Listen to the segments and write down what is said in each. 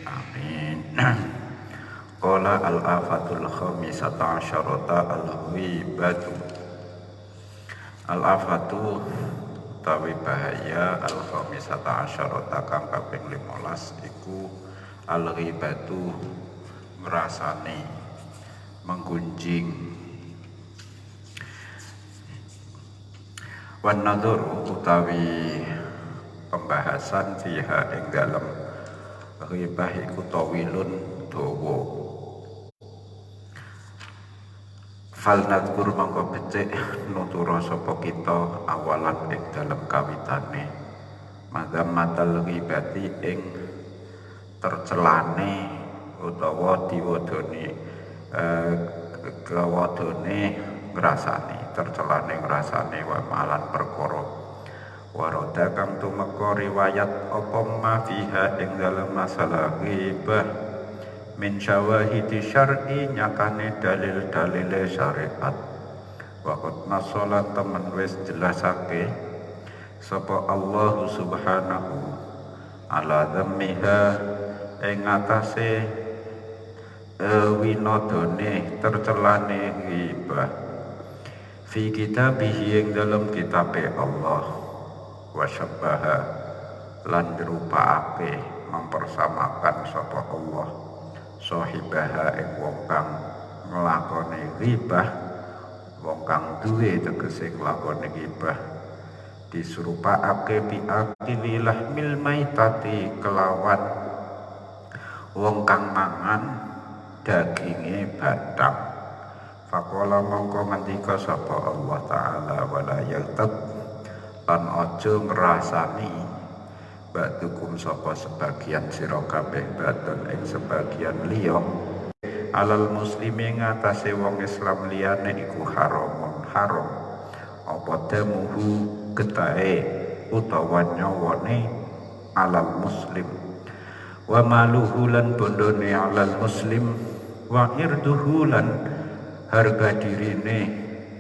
Amin. Qala al-afatul khamisata asyarata al-ghibatu. Al-afatu tawi bahaya al-khamisata asyarata kang kaping 15 iku al-ghibatu ngrasane, menggunjing. Wan nadhuru utawi pembahasan fiha ing dalem ghibah iku tawilun dawa. Fal nadhkur mangko becik nutura sapa kita awalan ing dalem kawitane madzammatal ghibati ing tercelane utawa diwadoni kewadone ngrasani, tercelane ngrasane wa malan perkara waroda kang tumeka riwayat apa ma fiha ing dalem masalah ghibah min syawahidi syar'i nyakane dalil-dalile syariat. Waqat nasola temen wis jelasake sapa Allah subhanahu ala dhammiha ing atase winodone tercelane ghibah fi kitabihi ing dalam kitabe Allah wa syabbaha lan dirupakake mempersamakan sapa Allah sahibaha ing wong kang nglakoni ghibah, wong kang duwe tegese nglakoni ghibah diserupakake bi akililah mil maitati kelawan wong kang mangan daginge bathang. Faqala mongko ngendika sapa Allah taala wala yaltab lan aja ngrasani ba'dukum sapa sebagian sira kabeh badan ing sebagian liya alal muslimi ngatasé wong Islam liyane iku haram apa damuhu getahe utawa nyawane alal muslim wa maluhu lan bondone alal muslim wa irduhu lan harga dirine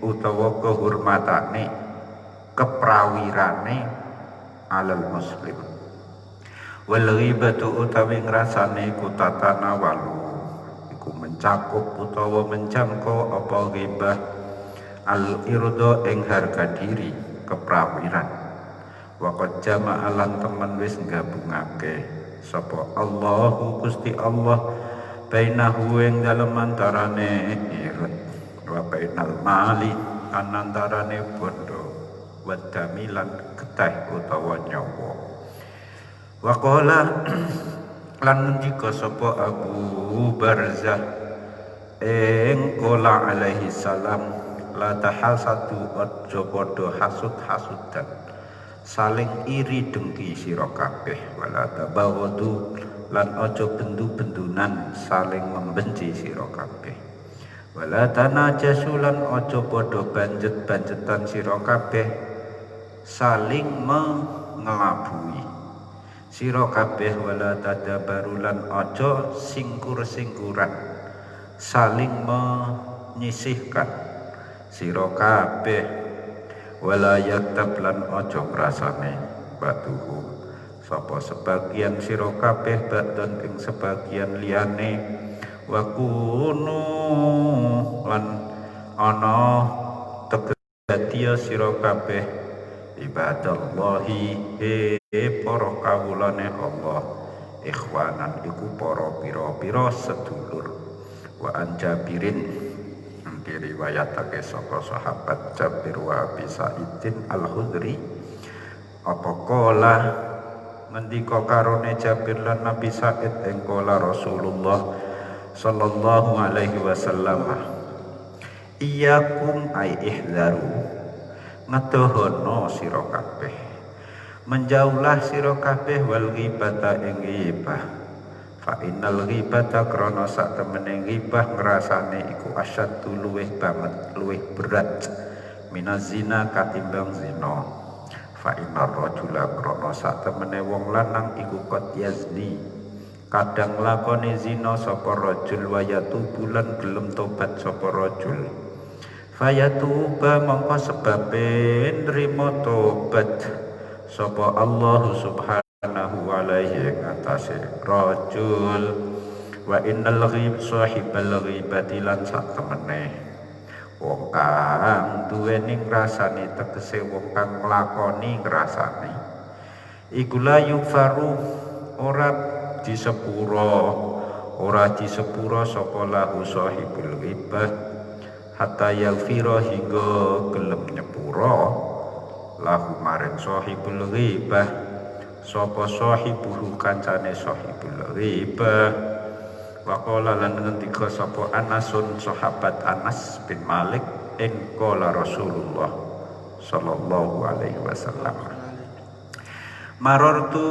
utawa kehormatane keprawirane alal muslim. Wal ghibatu utawi ngrasane iku tatana walu iku mencakup utawa menjangkau apa ghibah al irdo ing harga diri keprawiran. Waqad jama'alan temen wis gabungake sapa Allahu Gusti Allah bainahu ing dalem antarane irad wa bainal mali antarane bondo wa damilan keteh utawa nyawa. Waqala lan ngendika sapa Abu Barzah ing qala alaihi salam la tahasadu aja padha hasud-hasudan saling iri dengki sira kabeh wala tabaghadu lan aja bendu-bendunan saling membenci sira kabeh wala tanajasu lan aja padha banjet-banjetan sira kabeh saling mengelabui sira kabeh wala tadabarulan aja singkur-singkuran saling menyisihkan sira kabeh wala yaktab lan aja ngrasane batuhu sapa sebagian sira kabeh badan ing sebagian liyane wa kunu lan ana tegese sira kabeh ibadallahi para kawulane Allah ikhwanan iku para pira-pira sedulur. Wa an Jabirin diriwayatake saka sahabat Jabir wa Abi Sa'idin Al-Khudri apa kala ngendika karone Jabir lan Nabi Sa'id ing kala Rasulullah sallallahu alaihi wasallam iyyakum ay ihdaru ngedohono sira kabeh menjauhlah sira kabeh wal ghibata ing ghibah fa innal ghibata krana sak temene ghibah ngrasane iku asyaddu luweh banget luweh berat minaz zina katimbang zina fa innar rajula krana sak temene wong lanang iku qad yazni kadang lakone zina sapa rajul wa yatubu lan gelem tobat sapa rajul fayatuba mongko sebabe nrimo tobat sapa Allah subhanahu alaihi atase rajul wa innal ghib sahibal ghibati lan sak temene wong kang duweni ngrasani tegese wong kang nglakoni ngrasani iku la yufaru ora disepuro sapa lahu sahibul ghibah hatta yaghfira hingga gelem nyepuro lahu maring sahibul ghibah sapa sahibuhu kancane sahibul ghibah waqala lan ngendika sapa Anasun sahabat Anas bin Malik ing qala Rasulullah sallallahu alaihi wasallam marartu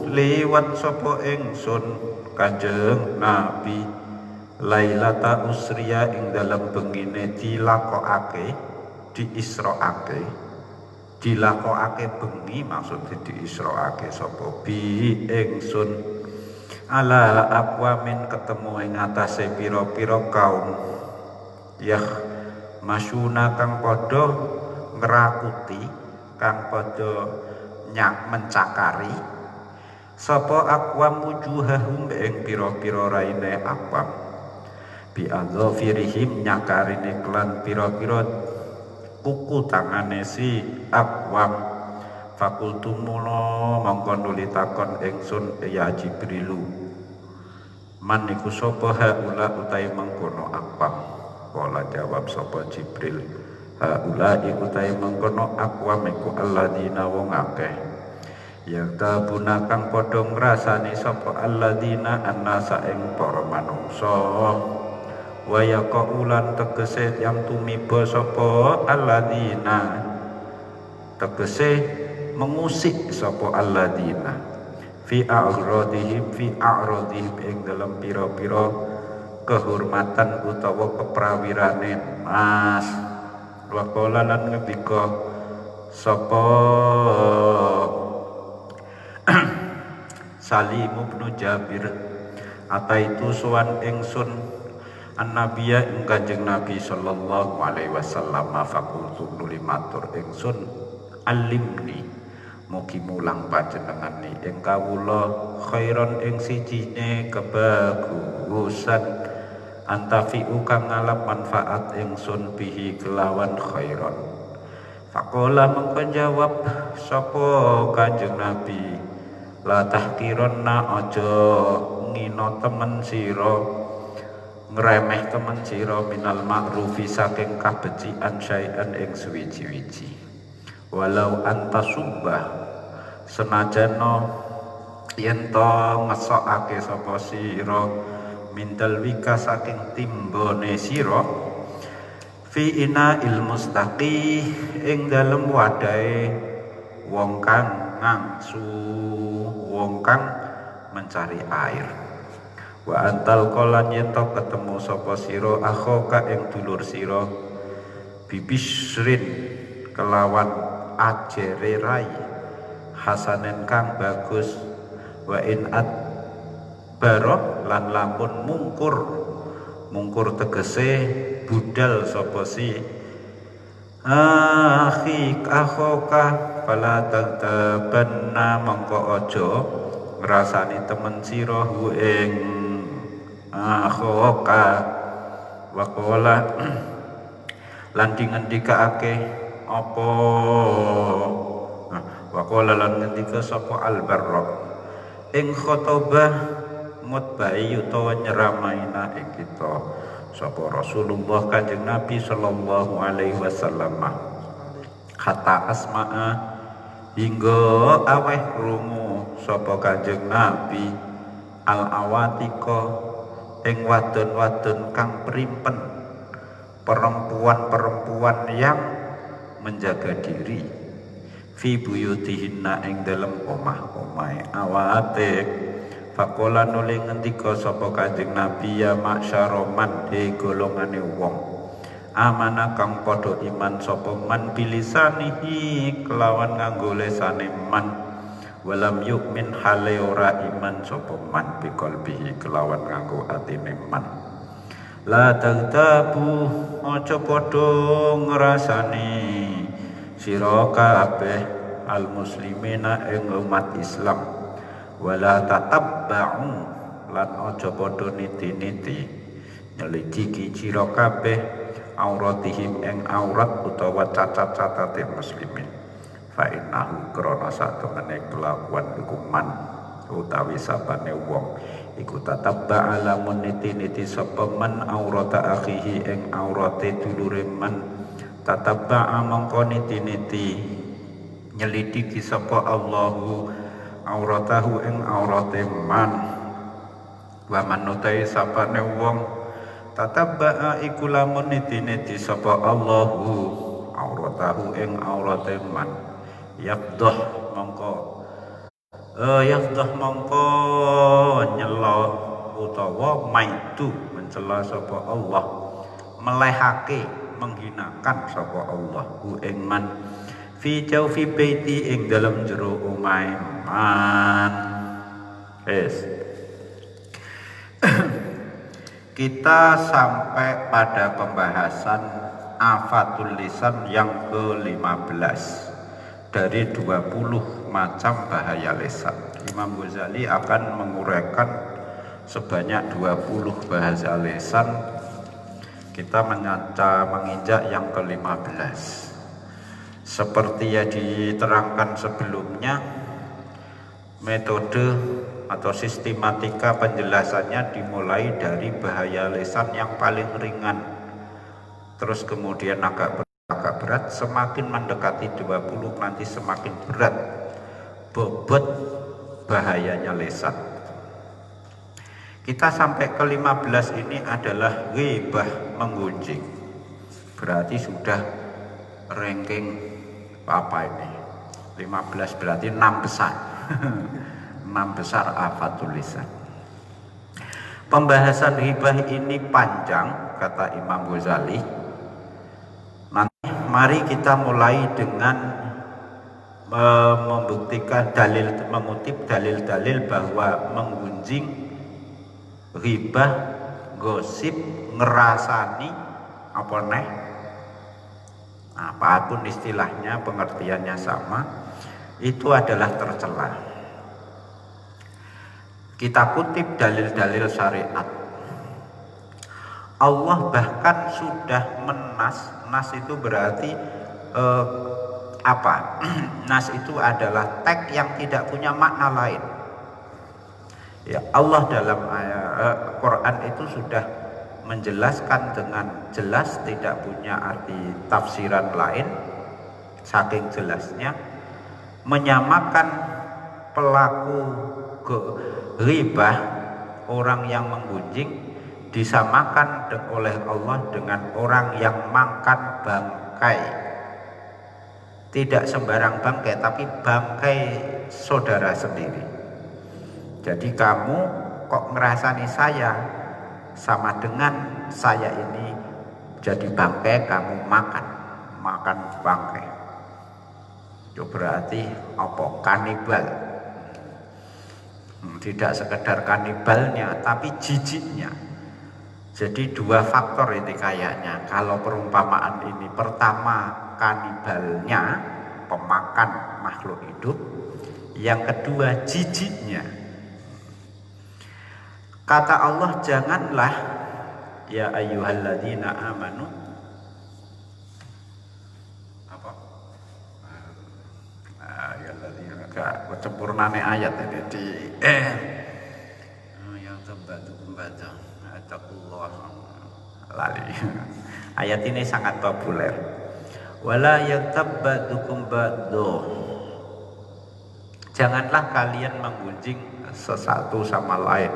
liwat sapa ingsun Kanjeng Nabi Lailata usriya ing dalam bengine dilakokake bengi maksudnya diisroake sapa bi ingsun ala aqwamin ketemu ing atase pira-pira kaum yah masyuna kang padha ngrakuti kang padha mencakari sapa aqwam wujuhahum ing pira-pira raine aqwam bi adzafirihim nyakarine kelan pira-pira kuku tangane si aqwam fakultu mulo mongko nuli takon ingsun ya Jibrilu man iku sapa haula utahe mengkono aqwam kala jawab sapa Jibril haula iku utahe mengkono aqwam iku alladzina wong akeh yang tabuna kang padha ngrasani sapa alladzina annasa ing para manungsa wa yaqaulan tegese yang tumiba sapa alladzina tegese mengusik sapa alladzina fi a'radihim ing dalam pira-pira kehormatan utawa keprawirane mas wa qala lan ngendika sapa Salim bin Jabir ataitu suwan ingsun an-nabiyya ing Kanjeng Nabi sallallahu alaihi wasallam fakultu nuli matur ingsun alimni mugi mulang panjenengane ing kawula khairon ing sijine kebagusan antafi'u kang ngalap manfaat ingsun bihi kelawan khairon faqala mengko jawab sapa Kanjeng Nabi la tahkironna aja ngina temen sira ngremeh temen sira minal ma'rufi saking kabecikan syai'an ing suwiji-wiji walau antasubah senajana yen to ngesokake sapa sira mintal wika saking timbone sira fi ina il mustaqi ing dalem wadahe wong kang ngangsu wong kang mencari air wa antal kolan yen to ketemu sapa sira akhoka ing dulur sira bibisrin kelawan ajere rai hasanen kang bagus wa in at baro lan lamun mungkur tegese budal sapa si akhi akhoka fala tatabanna mongko aja ngrasani temen sira hu ing akhoka wa qala lan dingendikake apa wa qala lan ngendika sapa al-barra ing khotobah mutbai utawa nyeramaina ing kita sapa Rasulullah Kanjeng Nabi sallallahu alaihi wasallam kata asma'a hingga aweh krungu sapa Kanjeng Nabi al awatika ing wadon-wadon kang primpen perempuan-perempuan yang menjaga diri fi buyutihinna ing dalem omah-omahe awatik faqala nuli ngendika sapa Kanjeng Nabi ya maksyara man he golongane wong amana kang padha iman sapa man bilisanihi kelawan nganggo lesane man walam yu'min hale ora iman sapa man biqalbihi kelawan nganggo atine man la tagtabu aja padha ngrasani sira kabeh al muslimina ing umat Islam wala tatabba'u lan aja padha niti-niti nyelidiki sira kabeh auratihim ing aurat utawa cacat-catate muslimin fa innahu krana satemene kelakuan hukuman utawi sapane wong iku tatabba alamun niti-niti sapa man aurata akhihi ing aurate dulure man tatabba mongko niti-niti nyelidiki sapa Allahu auratahu ing aurate man wa manutai sapane wong tatabba iku lamun niti-niti sapa Allahu auratahu ing aurate man yafdah mongko nyela utawa maitu mencela sapa Allah melehake menghinakan sapa Allah hu ing man fi jawfi baiti ing dalam jero omahe man. Kita sampai pada pembahasan afatul lisan yang ke-15 dari 20 macam bahaya lisan. Imam Ghazali akan menguraikan sebanyak 20 bahasa lisan. Kita menginjak yang ke-15. Seperti yang diterangkan sebelumnya, metode atau sistematika penjelasannya dimulai dari bahaya lisan yang paling ringan, terus kemudian agak berat, semakin mendekati 20 nanti semakin berat bobot bahayanya lisan. Kita sampai ke 15 ini adalah ghibah, menggunjing. Berarti sudah ranking apa ini? 15 berarti 6 besar. 6 besar afatul lisan. Pembahasan ghibah ini panjang kata Imam Ghazali. Nanti mari kita mulai dengan membuktikan mengutip dalil-dalil bahwa menggunjing, ghibah, gosip, ngerasani apa neh, apapun istilahnya pengertiannya sama, itu adalah tercela. Kita kutip dalil-dalil syariat. Allah bahkan sudah nas itu berarti apa? Nas itu adalah teks yang tidak punya makna lain. Ya, Allah dalam ayat Quran itu sudah menjelaskan dengan jelas, tidak punya arti tafsiran lain, saking jelasnya menyamakan pelaku ghibah, orang yang menggunjing, disamakan oleh Allah dengan orang yang makan bangkai. Tidak sembarang bangkai, tapi bangkai saudara sendiri. Jadi kamu kok ngerasani saya, sama dengan saya ini jadi bangkai, kamu makan bangkai. Itu berarti apa? Kanibal. Tidak sekedar kanibalnya, tapi jijiknya. Jadi 2 faktor ini kayaknya kalau perumpamaan ini. Pertama, kanibalnya, pemakan makhluk hidup. Yang kedua, jijiknya. Kata Allah, janganlah ya ayyuhalladzina amanu apa? Sempurnane ayat ini di yang membaca atakullah lali. Ayat ini sangat populer. Wala yatabbadukum ba'du. Janganlah kalian menggunjing sesatu sama lain.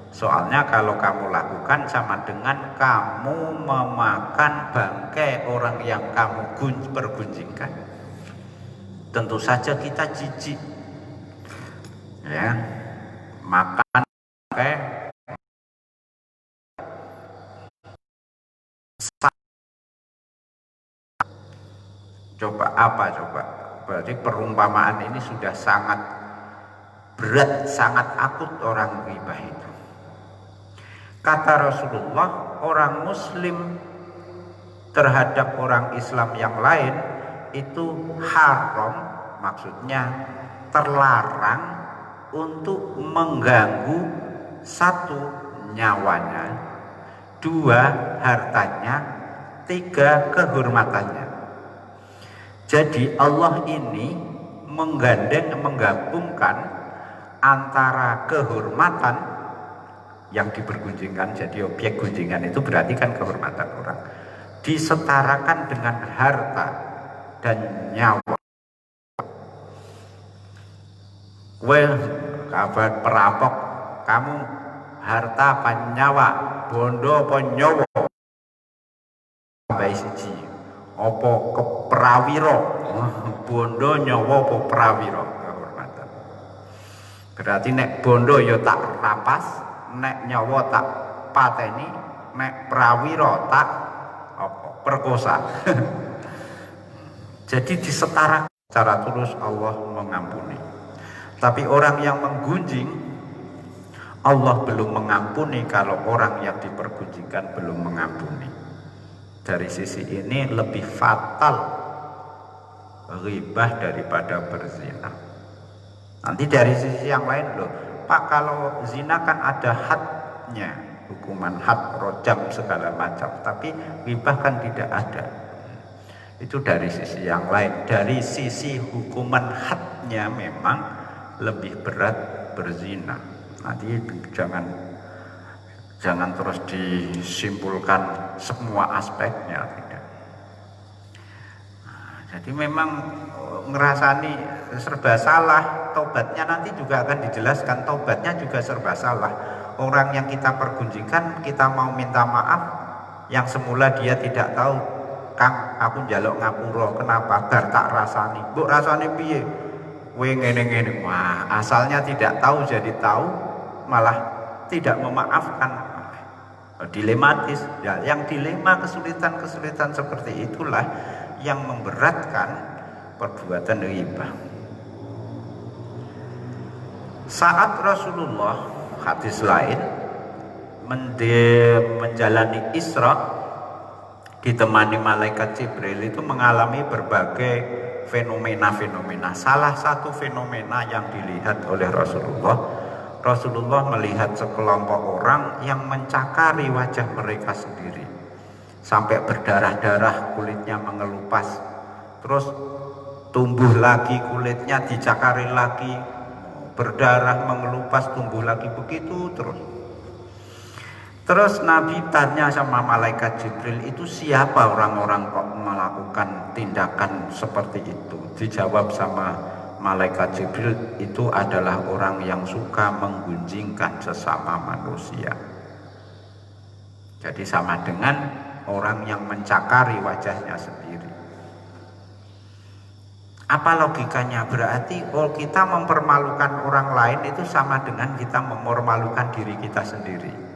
Soalnya kalau kamu lakukan sama dengan kamu memakan bangkai orang yang kamu pergunjingkan. Tentu saja kita jijik, ya, makan bangkai. Coba apa coba? Berarti perumpamaan ini sudah sangat berat, sangat akut orang ghibah itu. Kata Rasulullah, orang Muslim terhadap orang Islam yang lain itu haram, maksudnya terlarang untuk mengganggu satu, nyawanya, dua, hartanya, tiga, kehormatannya. Jadi Allah ini menggabungkan antara kehormatan yang dipergunjingkan, jadi objek gunjingan itu berarti kan kehormatan orang, disetarakan dengan harta dan nyawa. Kabar perampok, kamu harta apa nyawa, bondo apa nyawa, baik siji, apa keprawiro, bondo nyawa apa prawiro, kehormatan. Berarti nek bondo ya tak rapas, nek nyawa tak pateni, nek prawiro tak apa perkosa. Jadi disetarakan secara tulus Allah mengampuni. Tapi orang yang menggunjing, Allah belum mengampuni kalau orang yang dipergunjingkan belum mengampuni. Dari sisi ini lebih fatal ghibah daripada berzina. Nanti dari sisi yang lain, loh Pak, kalau zina kan ada hadnya, hukuman had, rojam segala macam, tapi ghibah kan tidak ada. Itu dari sisi yang lain. Dari sisi hukuman hadnya memang lebih berat berzina. Nanti jangan terus disimpulkan semua aspeknya, tidak. Jadi memang ngerasani serba salah, tobatnya nanti juga akan dijelaskan, tobatnya juga serba salah. Orang yang kita pergunjingkan, kita mau minta maaf, yang semula dia tidak tahu, Kang, aku njaluk ngapura, kenapa? Bar tak rasani. Mbok rasane piye? Ngene-ngene. Wah, asalnya tidak tahu jadi tahu, malah tidak memaafkan. Dilematis. Ya, yang dilema, kesulitan-kesulitan seperti itulah yang memberatkan perbuatan ghibah. Saat Rasulullah, hadis lain, menjalani Isra, ditemani malaikat Jibril, itu mengalami berbagai fenomena-fenomena. Salah satu fenomena yang dilihat oleh Rasulullah melihat sekelompok orang yang mencakari wajah mereka sendiri sampai berdarah-darah, kulitnya mengelupas, terus tumbuh lagi kulitnya, dicakari lagi, berdarah, mengelupas, tumbuh lagi, begitu terus Nabi tanya sama malaikat Jibril, itu siapa orang-orang kok melakukan tindakan seperti itu? Dijawab sama malaikat Jibril, itu adalah orang yang suka menggunjingkan sesama manusia. Jadi sama dengan orang yang mencakari wajahnya sendiri. Apa logikanya? Berarti kita mempermalukan orang lain itu sama dengan kita mempermalukan diri kita sendiri.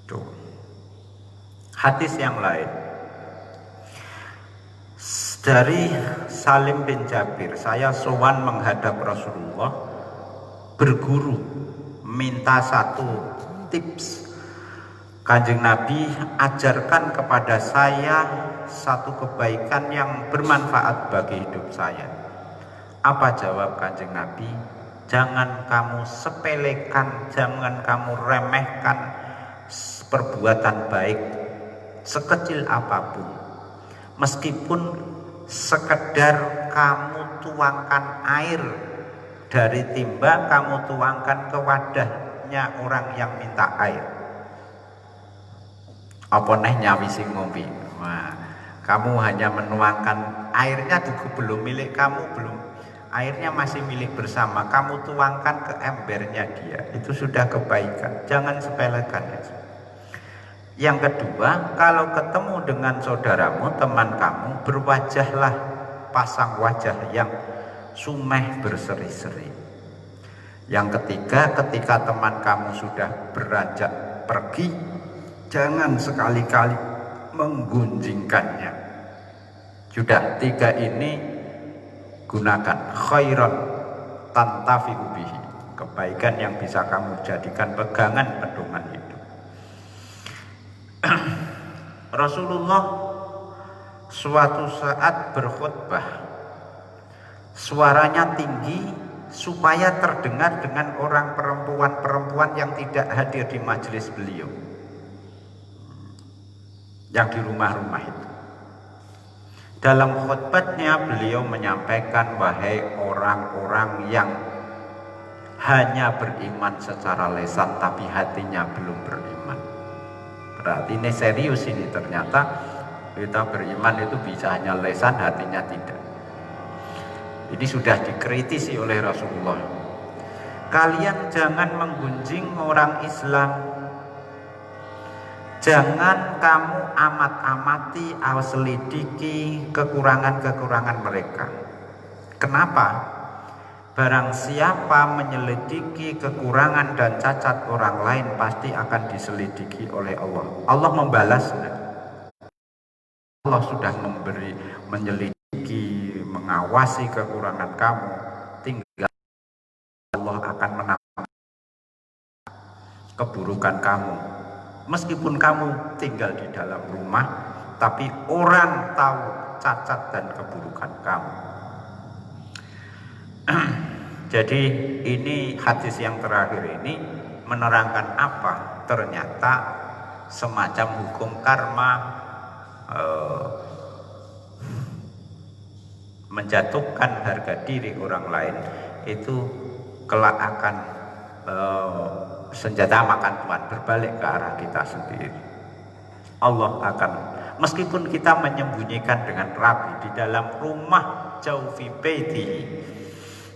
Tuh. Hadis yang lain dari Salim bin Jabir, saya sowan menghadap Rasulullah, berguru, minta satu tips. Kanjeng Nabi, ajarkan kepada saya satu kebaikan yang bermanfaat bagi hidup saya. Apa jawab Kanjeng Nabi? Jangan kamu sepelekan, jangan kamu remehkan perbuatan baik sekecil apapun, meskipun sekedar kamu tuangkan air dari timba, kamu tuangkan ke wadahnya orang yang minta air. Apa neh nyawisi ngombe. Wah, kamu hanya menuangkan airnya juga belum milik kamu, airnya masih milik bersama, kamu tuangkan ke embernya dia, itu sudah kebaikan. Jangan sepelekan itu. Yang kedua, kalau ketemu dengan saudaramu, teman kamu, berwajahlah, pasang wajah yang sumeh berseri-seri. Yang ketiga, ketika teman kamu sudah beranjak pergi, jangan sekali-kali menggunjingkannya. Sudah, tiga ini gunakan. Khairan tantafi'u bihi, kebaikan yang bisa kamu jadikan pegangan pedoman hidup. Rasulullah suatu saat berkhutbah, suaranya tinggi supaya terdengar dengan orang perempuan-perempuan yang tidak hadir di majelis beliau, yang di rumah-rumah itu. Dalam khutbahnya beliau menyampaikan, wahai orang-orang yang hanya beriman secara lisan tapi hatinya belum beriman. Berarti ini serius ini, ternyata kita beriman itu bisa hanya lisan, hatinya tidak. Ini sudah dikritisi oleh Rasulullah. Kalian jangan menggunjing orang Islam. Jangan kamu amat-amati atau selidiki kekurangan-kekurangan mereka. Kenapa? Barang siapa menyelidiki kekurangan dan cacat orang lain, pasti akan diselidiki oleh Allah. Allah membalasnya. Allah sudah menyelidiki, mengawasi kekurangan kamu, tinggal Allah akan menambah keburukan kamu. Meskipun kamu tinggal di dalam rumah, tapi orang tahu cacat dan keburukan kamu. Jadi ini hadis yang terakhir ini menerangkan apa? Ternyata semacam hukum karma, menjatuhkan harga diri orang lain itu kelak akan senjata makan tuan, berbalik ke arah kita sendiri. Allah akan, meskipun kita menyembunyikan dengan rapi di dalam rumah, jauh fi baiti,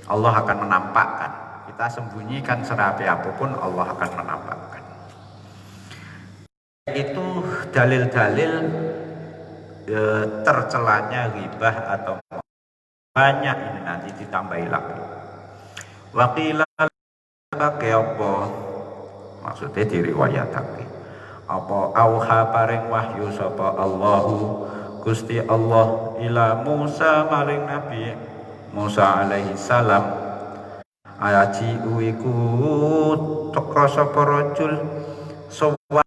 Allah akan menampakkan. Kita sembunyikan serapi apapun, Allah akan menampakkan. Itu dalil-dalil tercelanya ghibah atau banyak, ini nanti ditambahi lagi. Waqilah pakai apa? Maksudnya diriwayatake. Apa auha paring wahyu sapa Allahu Gusti Allah ila Musa maring Nabi Musa alaihi salam, ayaji iku teka sapa rajul sawa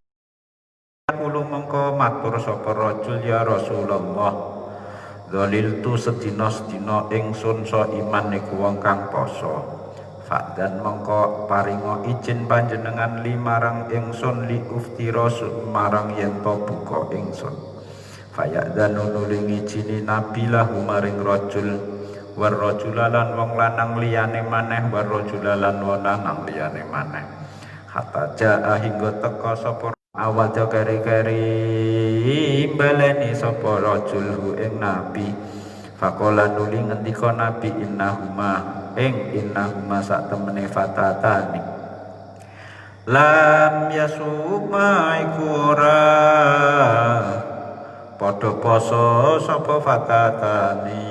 kulo mengko matur sapa rajul, ya Rasulullah, dzaliltu sedina-sedina ingsun so iman niku wong kang poso. Fa'dan mengko paringo izin panjenengan limarang ingsun li uftira marang yen to buka ingsun. Fayadanu nuling izini nabi lahu maring rajul, war rajulalan wong lanang liyane maneh, war rajulalan wong lanang liyane maneh. Hatta jaa hingga teka sapa awal keri-keri baleni sapa rajul hu ing nabi. Faqala nuli ngendika nabi, innahuma sak temene fatatani lam yasuma ikura padha poso sapa fatatani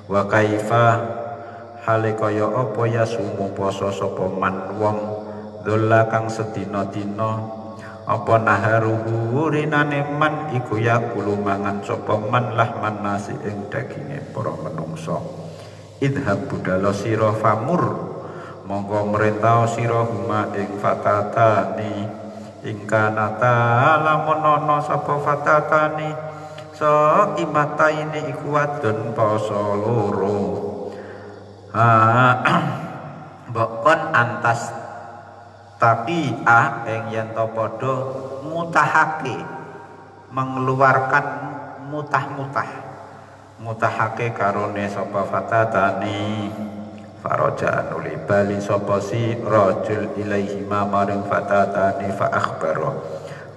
wa kaifa hale kaya apa yasumu poso sapa man wong dola kang sedina-dina apa naharuhu rinane man iku yakulu mangan sapa man lahman nasi ing daginge para menungsa. Idhab budalo sira famur monggo merintah sira huma ing fatatani ingkanata lamun ana sapa fatatani so imata ini iku wadon poso loro mbokon antas tapi ing yen to padha mutahake mengeluarkan mutahake karone sapa fatatani. Faraja nuli bali sapa si rajul ilaihi maring fatatani fa akhbara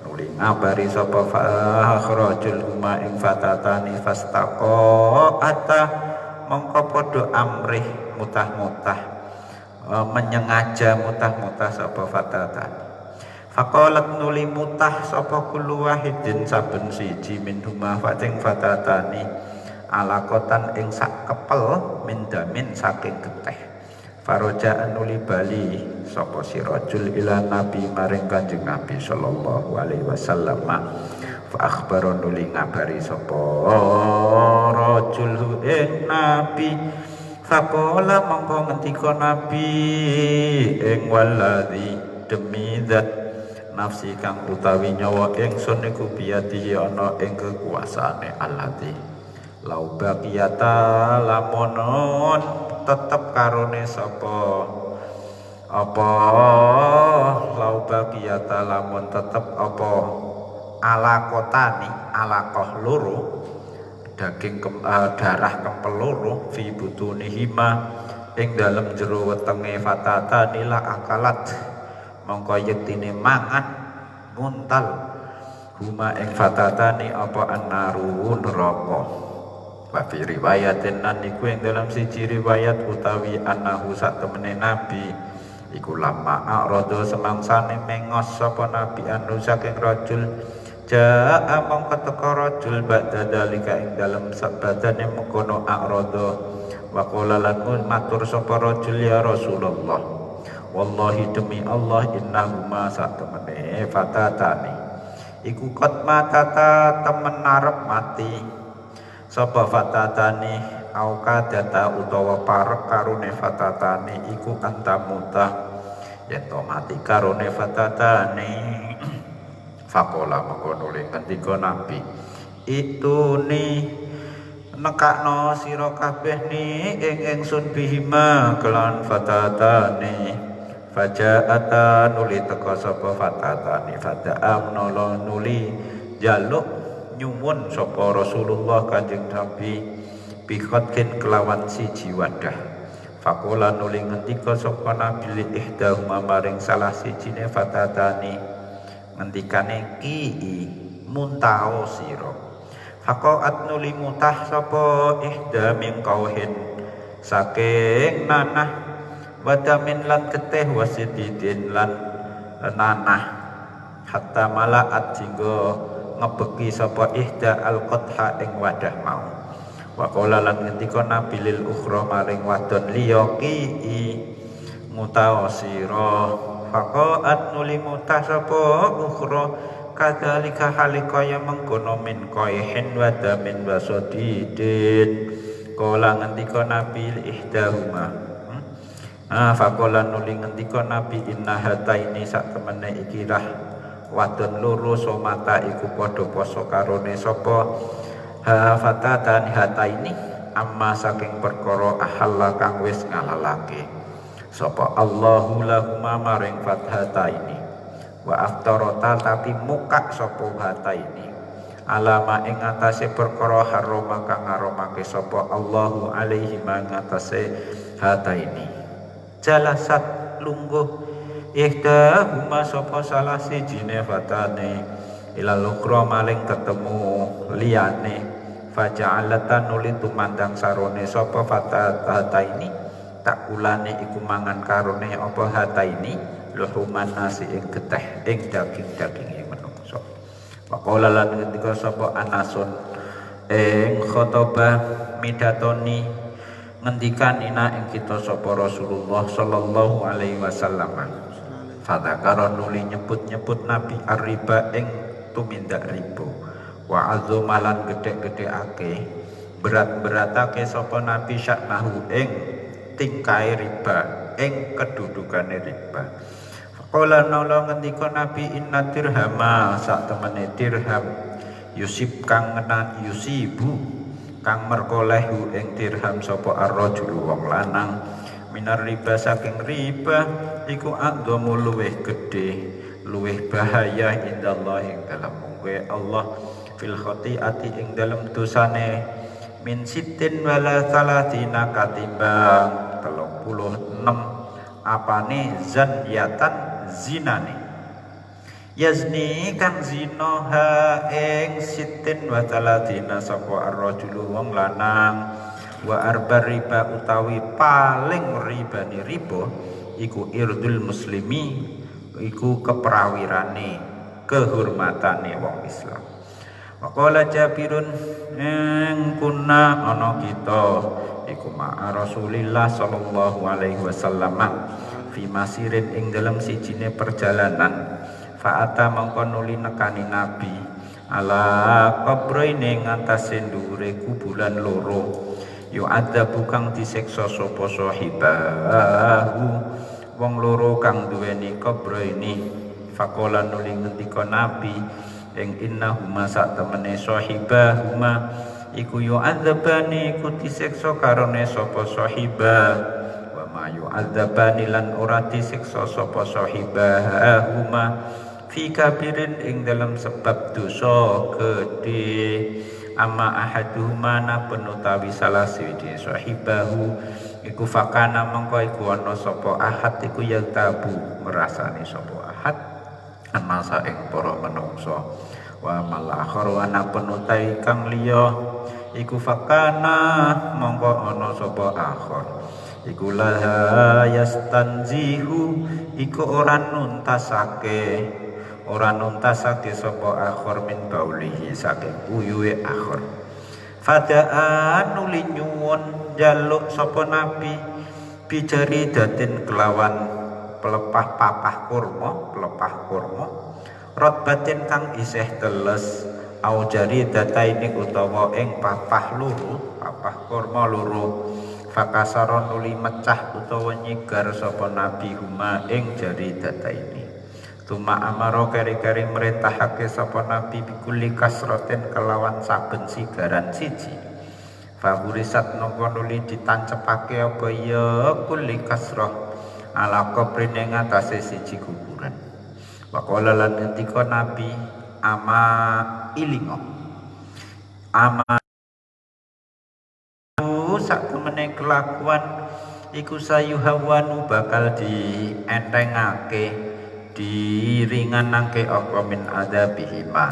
nuli ngabari sapa rajul huma ing fatatani fastaqa ata mongko padha amrih mutah menyengaja mutah sapa fatatani. Faqalat nuli mutah sapa kullu wahidin saben siji min huma fating fatatani alakotan ing sak kepel mindamin saking geteh. Faraja anuli bali sapa si rajul ila nabi maring Kanjeng Nabi sallallahu alaihi wasallam. Fa akhbara nuli ngabari sapa rajul ing nabi. Faqala mongko ngendika nabi ing waladhi demi zat nafsi kang utawi nyawa ingsun niku biyadihi ana ing kekuasaane Allati lau baqiyata lamonon tetep karone sapa apa lau baqiyata lamun tetep apa alaqotani alaqah loro daging darah kempel loro fi butunihima ing dalem jero wetenge fatata nila akalat mongko yektine mangan nguntal huma ing fatatani apa annaru neraka wa fi riwayatin nan iku ing dalam siji riwayat utawi annahu sak temene nabi iku lama a'rada semangsane mengos sapa nabi anu saking rajul jaa mongko teka rajul ba'da dalika ing dalem sabadane mengkono a'rada wa qala lan matur sapa rajul ya Rasulullah wallahi demi Allah innahuma satemene fatatani iku qad matata temen arep mati sapa fatatani au kadata utawa parek karone fatatani iku antamuta yen to mati karone fatatani fakola mengkono ing ngendika nabi itu ni nekakno sira kabeh ni ing ingsun bihima kelan fatatani fajaata nuli teka sapa fatatani fada'a menawa nuli jaluk nyuwun sapa Rasulullah Kanjeng Nabi bikotkin kelawan siji wadah fakola nuli ngendika sapa nabi li ihdahuma maring salah sijine fatatani ngendikane ki muntao sira faqat nuli mutah sapa ihda min kauhin saking nanah wadamin lan getih wasididin lan nanah hatta malaat jinggo ngebeki sapa ihda al-qadha ing wadah mau wa qala lan ngendika nabi lil ukhra maring wadon liya ki mutao sira faqat nuli mutah sapa ukhra kadzalika halikaya mengkono min qaihin wa damin wasadidin kala ngendika nabi ihdahuma faqala nuli ngendika nabi inna hataini sak temene ikilah wadon loro somata iku padha poso karone sapa fatatan hataini amma saking perkara ahalla kang wis ngalalake sapa Allahu lahuma maring fathata ini wa aftarata tapi muka sapa hata ini alama ing atase perkara haroma kang ngaromake sapa Allahu alaihi mangatase hata ini jalasat lungguh ihdahuma sapa salah sijine fatane ilal ukhra maling ketemu liyane faja'alatan nuli tumandang sarone sapa fatata ini tak kulane iku mangan karone apa hata ini luhuman nasi ing getih ing daging-daging menungso wa qala lan ngendika sapa Anasun ing khotbah midatoni ngendikan ina ing kita sapa Rasulullah sallallahu alaihi wasallam fadzakara nuli nyebut-nyebut nabi arriba ing tumindak riba wa azumalan gedhe-gedheake berat-beratake sapa nabi syaknahu ing tingkai riba ing kedudukane riba qala nala ngendika nabi inna dirhama sak temene dirham yusib kang ngenan yusibu kang merkolehu ing dirham sapa ar-rajulu wong lanang minar riba saking riba iku aqdamu luweh gedhe luweh bahaya indallah ing dalem mungwe Allah fil khati'ati ing dalem dosane min sittin wala salatina katimbang 36 apane zanyatan zinane yazni kang zina ha ing sittin wa salatina sapa ar-rajulu wong lanang wa arbar riba utawi paling ribane riba iku irdul muslimi iku keprawirane kehormatane wong Islam. Waqala Jabirun kunna ana kita iku ma'a Rasulillah sallallahu alaihi wasallam fi masirin ing dalam sijine perjalanan fa'ata mongko nuli nekani nabi ala qabraine ngantase ndure kuburan loro yu ada bukang disiksa sapa sahibahu wong loro kang duweni qabraine faqala nuli ngendika nabi ing innahuma sak temene sahibahuma iku yu'adzabani iku disiksa karone sapa sahibah wa ma yu'adzabani lan ora disiksa sapa sahibah huma fi kabirin ing dalam sebab dosa gedhe amma ahaduhuma na penutawi salah siji sahibahu iku fakana mengko iku ana sapa ahad iku yang tabu merasani sapa ahad anasa ing para menungsa wa mal akhir wa na penutai kang liya iku fakana mengko ana sapa akhir iku la yastanzihu iku ora nuntasake sapa akhir min baulihi saking uyuhe akhir fadaan nuli nyuwun jaluk sapa nabi bijari datin kelawan pelepah kurma rotbatin kang isih teles au jari dataini utawa ing papah kurma loro fakasaron nuli mecah utawa nyigar sapa nabi huma ing jari dataini tuma amaro keri-keri merintahake sapa nabi bikuli kasroten kelawan saben sigaran siji faburisat nongko nuli ditancepake apa ya kuli kasroh ala kubrin ing atase siji kuburan waqala lan ngendika nabi ama ilingo ama sak temene kelakuan iku sayuhawanu bakal dientengake diringanake apa min adzabihima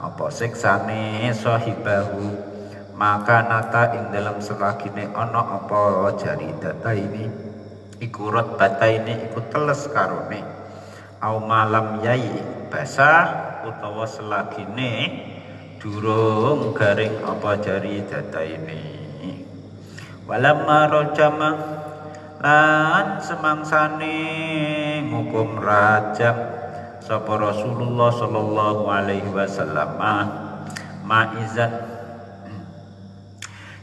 apa siksane sahibahu maka nata ing dalam selagine ana apa jari data ini iku rotbata ini iku teles karone au malam yai basah utawa selagine durung garing apa jari data ini walamma rajama lan semangsane ngukum rajam sapa Rasulullah sallallahu alaihi wasallam maizan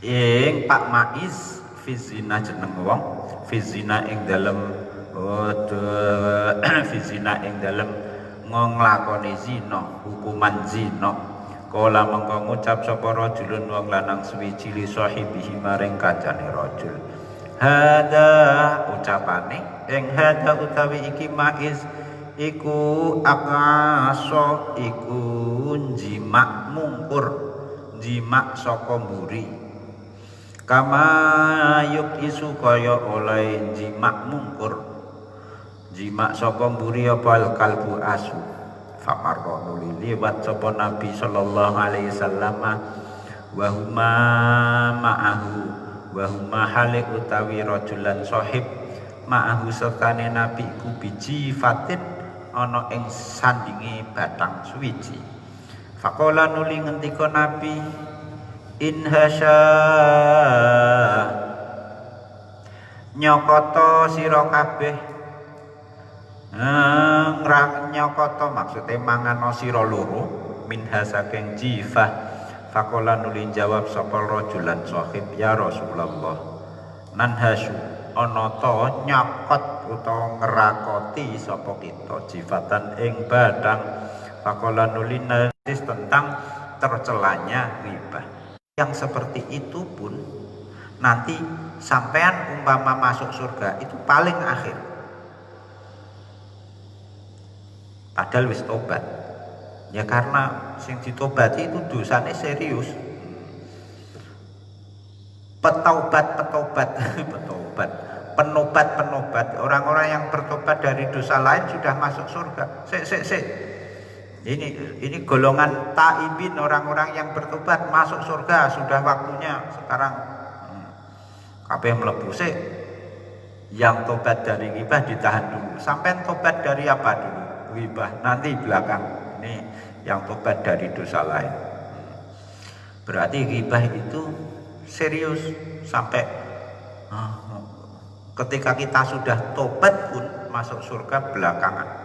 ing Pak Maiz fi zina jeneng wong fi zina ing dalem nglakoni zina hukuman zina kala mengko ngucap sapa rajulun wong lanang suwiji li sahibihi maring kancane rajul hada ucapane ing hada utawi iki maiz iku akaso iku jimak mungkur jimak saka mburi kama yuk isu kaya oleh jimak mungkur jimak saka mburi apa kalbu asu famarra nuli liwat sapa nabi sallallahu alaihi wasallam wa huma ma'ahu wa huma halik utawi rajulan sahib ma'ahu sertane nabi ku biji fatin ana ing sandinge batang suwiji faqala nuli ngendika nabi in hasya nyokoto sira kabeh nyokoto maksude mangan sira loro minha saking jifah faqala nuli jawab sapa rajulan sahib ya Rasulullah nan hasu ana ta nyakot utawa ngerakoti sapa kita jifatan ing badang faqala nuli nasis tentang tercelanya ghibah yang seperti itu pun nanti sampean umpama masuk surga itu paling akhir padahal wis tobat ya karena sing ditobati itu dosanya serius penobat orang-orang yang bertobat dari dosa lain sudah masuk surga ini golongan taibin orang-orang yang bertobat masuk surga sudah waktunya sekarang kabeh mlebu sik yang tobat dari ghibah ditahan dulu sampai tobat dari apa dulu ghibah nanti belakang ini yang tobat dari dosa lain berarti ghibah itu serius sampai ketika kita sudah tobat pun masuk surga belakangan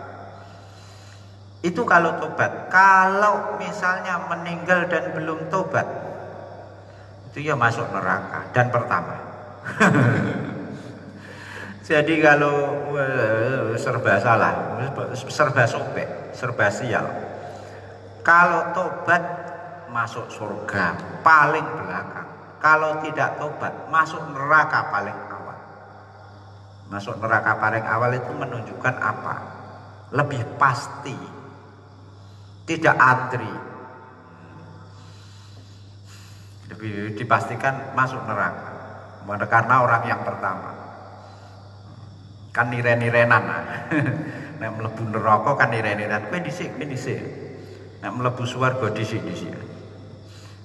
itu kalau tobat. Kalau misalnya meninggal dan belum tobat itu ya masuk neraka dan pertama jadi kalau serba salah serba sobek serba sial kalau tobat masuk surga paling belakang. Kalau tidak tobat masuk neraka paling awal. Masuk neraka paling awal itu menunjukkan apa? Lebih pasti, tidak antri, lebih dipastikan masuk neraka karena orang yang pertama. Kan niren-nirenan. Nek mlebu neraka kan niren-nirenan. Kowe dhisik. Nek mlebu swarga dhisik.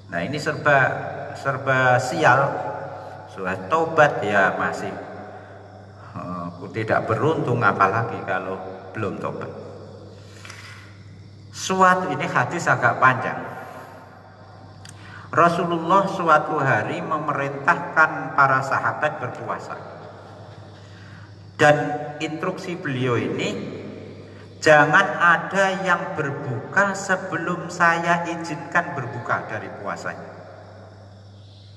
Nah, ini serba sial. Sudah tobat ya masih tidak beruntung, apalagi kalau belum tobat. Suatu ini hadis agak panjang. Rasulullah suatu hari memerintahkan para sahabat berpuasa. Dan instruksi beliau ini, jangan ada yang berbuka sebelum saya izinkan berbuka dari puasanya.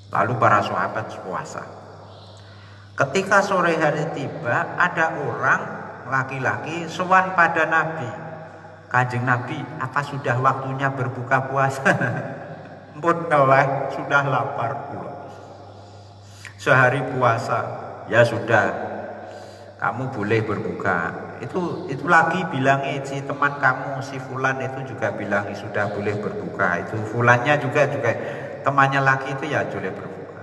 Lalu para sahabat puasa. Ketika sore hari tiba, ada orang laki-laki sowan pada Nabi. Kanjeng Nabi, apa sudah waktunya berbuka puasa? Mpun ngeleh, sudah lapar pula. Sehari puasa, ya sudah, kamu boleh berbuka. Itu lagi bilangi si teman kamu, si Fulan itu juga bilangi sudah boleh berbuka. Itu Fulannya juga temannya laki itu ya boleh berbuka.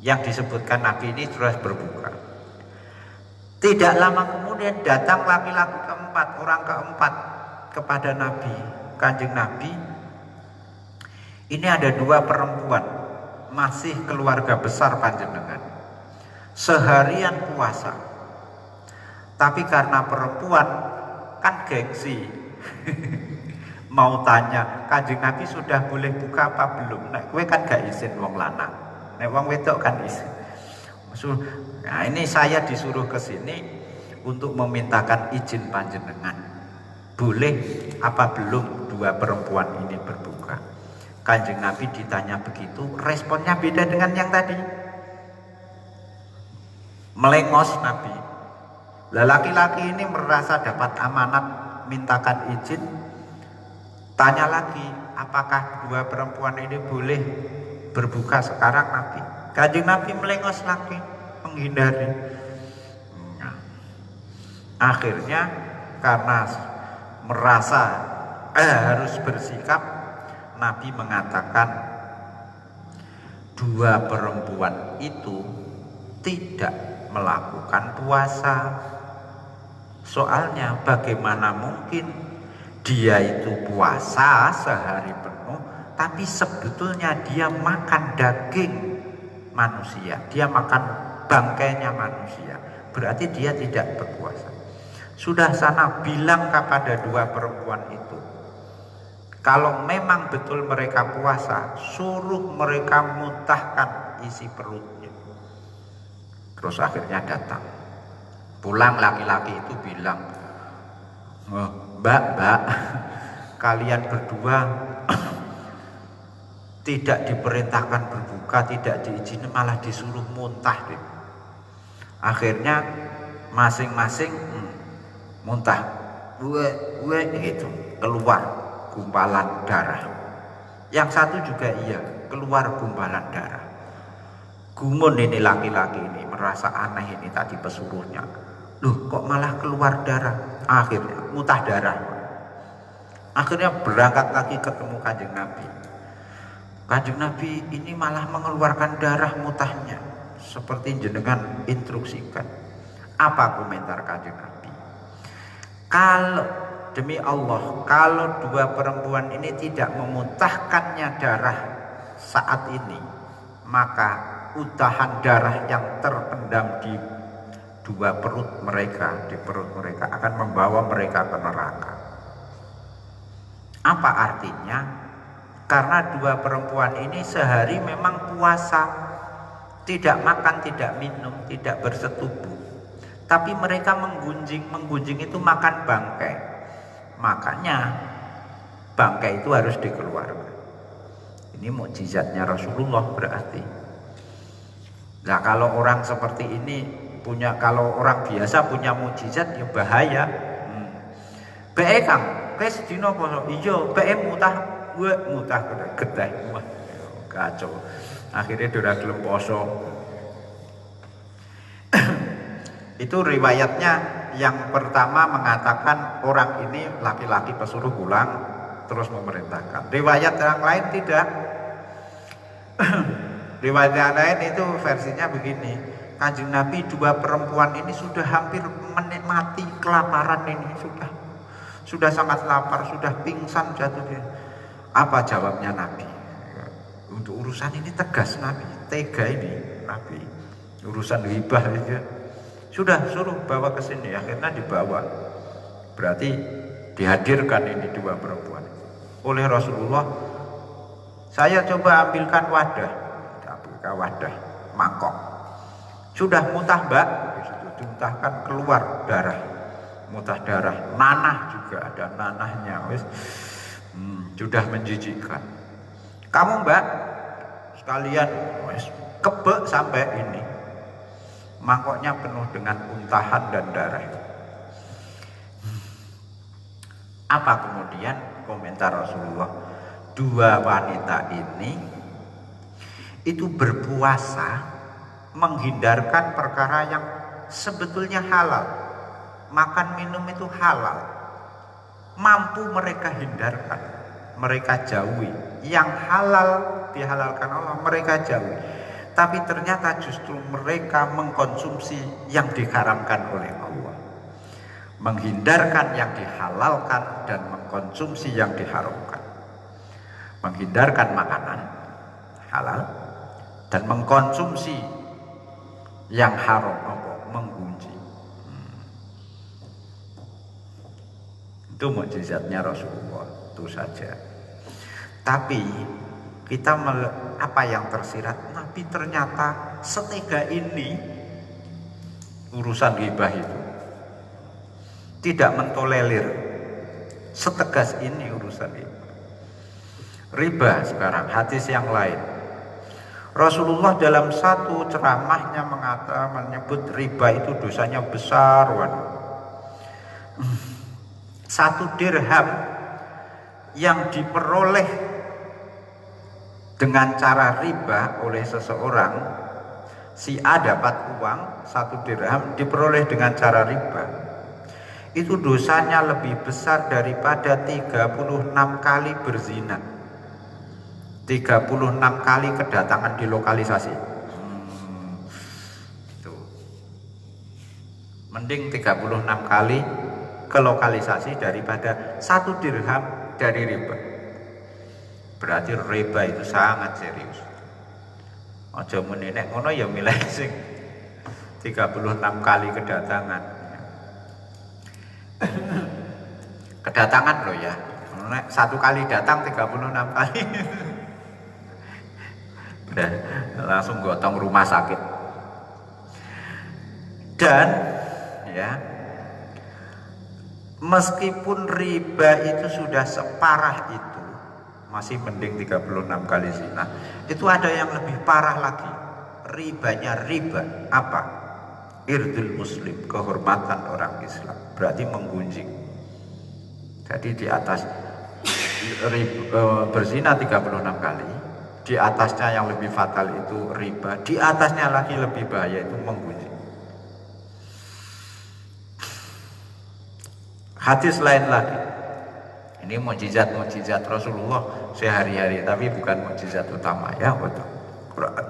Yang disebutkan Nabi ini terus berbuka. Tidak lama kemudian datang laki-laki keempat, orang keempat kepada Nabi. Kanjeng Nabi, ini ada dua perempuan, masih keluarga besar panjenengan, seharian puasa. Tapi karena perempuan kan gengsi, mau tanya, Kanjeng Nabi sudah boleh buka apa belum? Nah, gue kan gak izin wong lanang. Nek wong wedok kan izin. Nah, ini saya disuruh ke sini untuk memintakan izin panjenengan. Boleh apa belum dua perempuan ini berbuka? Kanjeng Nabi ditanya begitu, responnya beda dengan yang tadi. Melengos Nabi. Lah laki-laki ini merasa dapat amanat mintakan izin. Tanya lagi, apakah dua perempuan ini boleh berbuka sekarang Nabi? Kanjeng Nabi melengos lagi, menghindari. Nah, akhirnya karena merasa harus bersikap, Nabi mengatakan dua perempuan itu tidak melakukan puasa. Soalnya bagaimana mungkin dia itu puasa sehari penuh, tapi sebetulnya dia makan daging manusia, dia makan bangkainya manusia. Berarti dia tidak berpuasa. Sudah sana bilang kepada dua perempuan itu, kalau memang betul mereka puasa, suruh mereka muntahkan isi perutnya. Terus akhirnya datang. Pulang laki-laki itu bilang, Mbak, kalian berdua tidak diperintahkan berbuka, tidak diizinkan, malah disuruh muntah. Akhirnya masing-masing muntah, gitu, keluar gumpalan darah. Yang satu juga iya, keluar gumpalan darah. Gumun ini laki-laki ini merasa aneh, ini tadi pesuruhnya, loh kok malah keluar darah. Akhirnya muntah darah. Akhirnya berangkat lagi ketemu Kanjeng Nabi. Kanjeng Nabi, ini malah mengeluarkan darah muntahnya seperti jenengan instruksikan. Apa komentar Kanjeng Nabi? Kalau demi Allah, kalau dua perempuan ini tidak memuntahkannya darah saat ini, maka utahan darah yang terpendam di dua perut mereka, di perut mereka akan membawa mereka ke neraka. Apa artinya? Karena dua perempuan ini sehari memang puasa, tidak makan, tidak minum, tidak bersetubuh, tapi mereka menggunjing itu makan bangkai. Makanya bangkai itu harus dikeluarkan. Ini mukjizatnya Rasulullah berarti. Nah, kalau orang seperti ini kalau orang biasa punya mukjizat ya bahaya. Bae Kang, wis dina poso. Iya, bae wah mutah getih, wah kacau. Akhirnya dora gelem poso. Itu riwayatnya yang pertama mengatakan orang ini laki-laki pesuruh pulang terus memerintahkan. Riwayat yang lain tidak. Riwayat yang lain itu versinya begini. Kanjeng Nabi, dua perempuan ini sudah hampir menikmati kelaparan ini, sudah sangat lapar, sudah pingsan jatuh dia. Apa jawabnya Nabi? Untuk urusan ini tegas Nabi, tega ini Nabi. Urusan hibah itu sudah suruh bawa ke sini, akhirnya dibawa. Berarti dihadirkan ini dua perempuan oleh Rasulullah. Saya coba ambilkan wadah, mangkok. Sudah mutah mbak, dimuntahkan keluar darah, mutah darah, nanah juga ada nanahnya, sudah menjijikkan. Kamu mbak sekalian kebek sampai ini, mangkoknya penuh dengan muntahan dan darah. Apa kemudian komentar Rasulullah? Dua wanita ini itu berpuasa menghindarkan perkara yang sebetulnya halal. Makan minum itu halal, mampu mereka hindarkan, mereka jauhi. Yang halal dihalalkan Allah, mereka jauhi. Tapi ternyata justru mereka mengkonsumsi yang diharamkan oleh Allah, menghindarkan yang dihalalkan dan mengkonsumsi yang diharamkan. Menghindarkan makanan halal dan mengkonsumsi yang haram, menggunci. Itu mukjizatnya Rasulullah, itu saja. Tapi kita apa yang tersirat, Nabi ternyata setega ini urusan ghibah itu, tidak mentolerir, setegas ini urusan ghibah. Riba sekarang, hadis yang lain. Rasulullah dalam satu ceramahnya menyebut riba itu dosanya besar. Satu dirham yang diperoleh dengan cara riba oleh seseorang, si A dapat uang, satu dirham diperoleh dengan cara riba, itu dosanya lebih besar daripada 36 kali berzina, 36 kali kedatangan di lokalisasi. Tuh. Mending 36 kali ke lokalisasi daripada satu dirham dari riba. Berarti riba itu sangat serius. Aja muni nek ngono ya milih sing 36 kali kedatangan. Kedatangan loh ya. Nek satu kali datang 36 kali. Udah langsung gotong rumah sakit. Dan ya, meskipun riba itu sudah separah itu, masih mending 36 kali zina. Itu ada yang lebih parah lagi. Ribanya riba apa? Irdul muslim, kehormatan orang Islam. Berarti menggunjing. Jadi di atas berzina 36 kali, di atasnya yang lebih fatal itu riba, di atasnya lagi lebih bahaya itu menggunjing. Hadis lain lagi. Ini mukjizat Rasulullah sehari-hari, tapi bukan mukjizat utama ya, betul. Quran.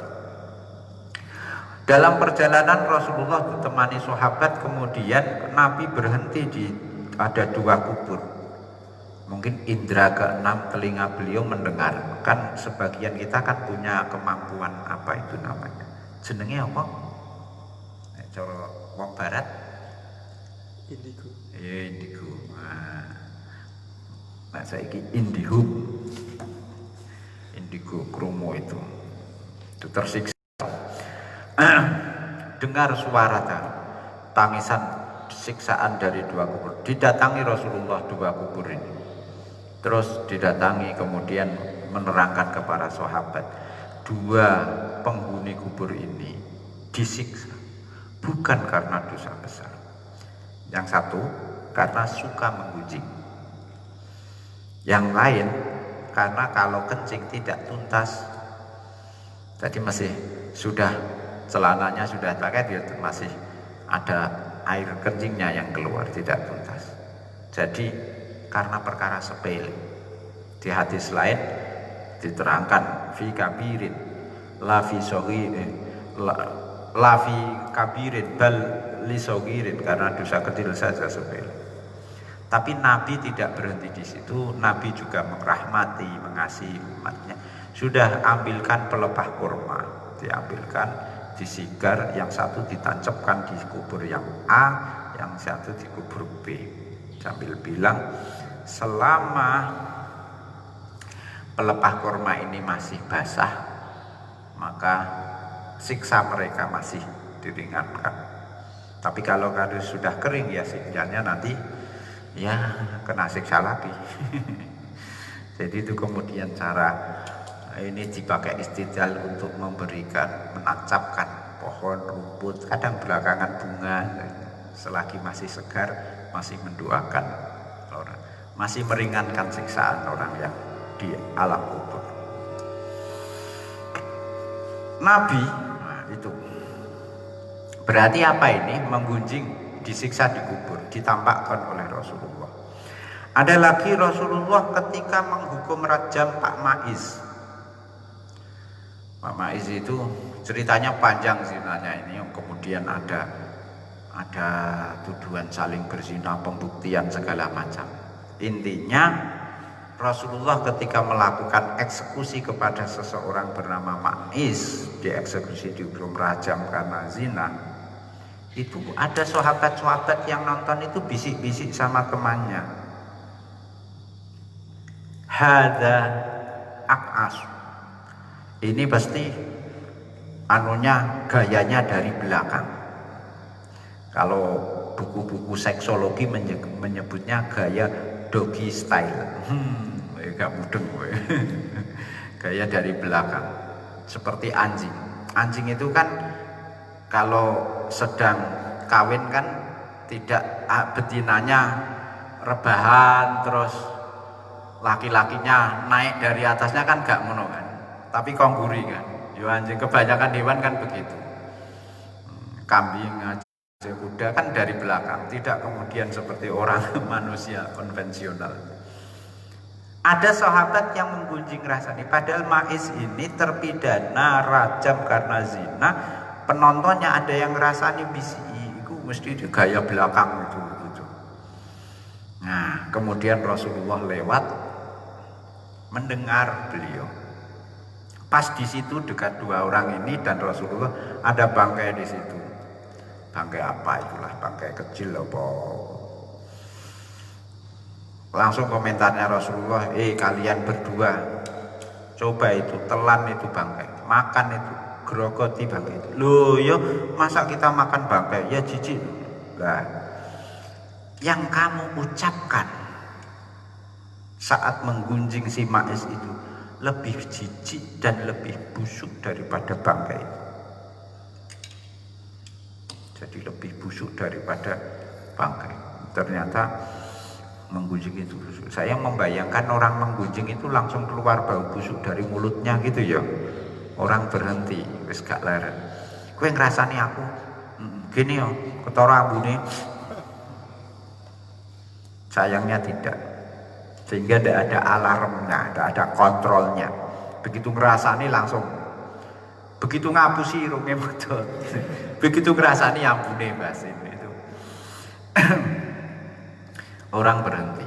Dalam perjalanan Rasulullah ditemani sahabat, kemudian Nabi berhenti di ada dua kubur. Mungkin indera keenam telinga beliau mendengar. Kan sebagian kita kan punya kemampuan apa itu namanya? Jenenge apa? Cara wong barat indigo. Indigo. Nah, saiki indigo kromo itu tersiksa. Dengar suara tangisan siksaan dari dua kubur. Didatangi Rasulullah dua kubur ini. Terus didatangi kemudian menerangkan kepada sahabat, dua penghuni kubur ini disiksa bukan karena dosa besar. Yang satu karena suka menggunjing. Yang lain karena kalau kencing tidak tuntas. Jadi masih sudah celananya sudah pakai, dia masih ada air kencingnya yang keluar, tidak tuntas. Jadi karena perkara sepele. Di hadis lain diterangkan fi kabirin la fi soghirin la fi kabirin bal li soghirin, karena dosa kecil saja sepele. Tapi Nabi tidak berhenti di situ. Nabi juga merahmati, mengasihi umatnya. Sudah ambilkan pelepah kurma, diambilkan, disigar, yang satu ditancapkan di kubur yang A, yang satu di kubur B, sambil bilang selama pelepah kurma ini masih basah, maka siksa mereka masih diringankan. Tapi kalau sudah kering, ya siksanya nanti ya kena siksa lagi. Jadi itu kemudian cara ini dipakai istidlal untuk memberikan, menancapkan pohon, rumput, kadang belakangan bunga, selagi masih segar, masih mendoakan orang, masih meringankan siksaan orang yang di alam kubur. Nabi, nah itu berarti apa ini? Menggunjing, disiksa di kubur, ditampakkan oleh Rasulullah. Ada lagi Rasulullah ketika menghukum rajam Pak Maiz. Pak Maiz itu ceritanya panjang zinanya ini, kemudian ada tuduhan saling berzina, pembuktian segala macam. Intinya Rasulullah ketika melakukan eksekusi kepada seseorang bernama Maiz, dieksekusi, dihukum rajam karena zina. Itu ada sahabat-sahabat yang nonton itu bisik-bisik sama temannya, hadza aqas, ini pasti anunya gayanya dari belakang. Kalau buku-buku seksologi menyebutnya gaya doggy style. Gak mudeng gue. Gaya dari belakang, seperti anjing. Anjing itu kan kalau sedang kawin kan tidak, betinanya rebahan, terus laki-lakinya naik dari atasnya kan gak mono kan, tapi kongguri kan. Yo anjing, kebanyakan hewan kan begitu. Kambing aja, kuda kan dari belakang, tidak kemudian seperti orang manusia konvensional. Ada sahabat yang menggunjing rasanya, padahal Maiz ini terpidana rajam karena zina. Penontonnya ada yang rasanya bisi, itu mesti di gaya belakang itu. Nah, kemudian Rasulullah lewat, mendengar beliau. Pas di situ dekat dua orang ini dan Rasulullah, ada bangkai di situ. Bangkai apa itulah, bangkai kecil apa. Langsung komentarnya Rasulullah, kalian berdua coba itu telan itu bangkai, makan itu, gerogoti bangkai itu. Loh yo, masa kita makan bangkai? Ya jijik. Lah, yang kamu ucapkan saat menggunjing si Maiz itu lebih jijik dan lebih busuk daripada bangkai. Jadi lebih busuk daripada bangkai. Ternyata menggunjing itu busuk. Saya membayangkan orang menggunjing itu langsung keluar bau busuk dari mulutnya gitu ya. Orang berhenti, wis gak leren. Kowe ngrasani aku gini yo, ketara ambune. Sayangnya tidak. Sehingga tidak ada alarmnya, tidak ada kontrolnya. Begitu ngrasani langsung, begitu ngapusi irunge medhot. Begitu ngrasani ambune basin itu. Orang berhenti.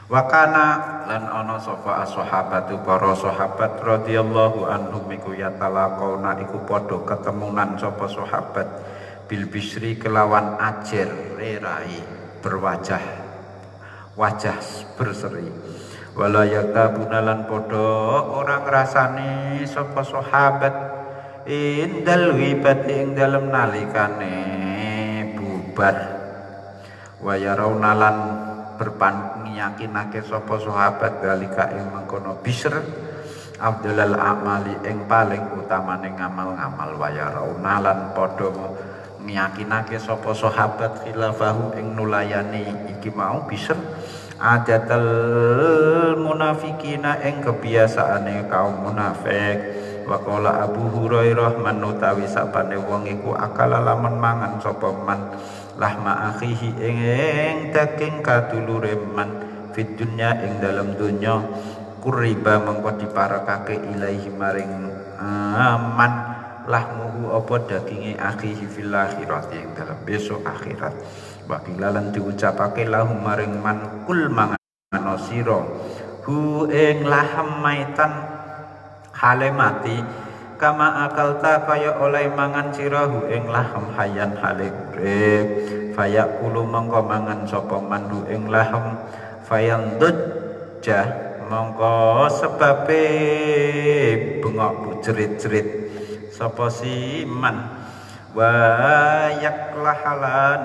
Wakana lan ana sapa sahabatu para sahabat radhiyallahu anhum iku yatalaqauna iku padha ketemunan sapa sahabat bil bisri kelawan ajer rerai berwajah wajah berseri wala yaktabuna lan padha ora ngrasani sapa sahabat indal ghibati ing dalem nalikane bubar wa yarawna lan berpanyakinake sapa sahabat dalika ing mengkono bisr Abdulal amali ing paling utamane ngamal-ngamal wa yarawna lan padha nyakinake sapa sahabat khilafahu ing nulayani iki mau bisr adatal munafikina ing kebiasaane kaum munafik. Wa qala Abu Hurairah manutawi sapane wong iku akala lamun mangan sapa man lahma akhihi ing daging kadulure man fid dunya ing dalam dunya kuriba mengko diparekake ilaihi maring man lahmuhu apa daginge akhihi fil akhirati ing dalam besok akhirat. Wakilalan diucapake lahu maring man kul mangan sira hu ing laham maitan hale mati kama akalta kaya oleh mangan sirahu ing laham hayan hale urip fayakulu mongko mangan sapa mandu ing laham fayandujja mongko sebabe bengok bujerit-jerit sapa si man wayaklahalan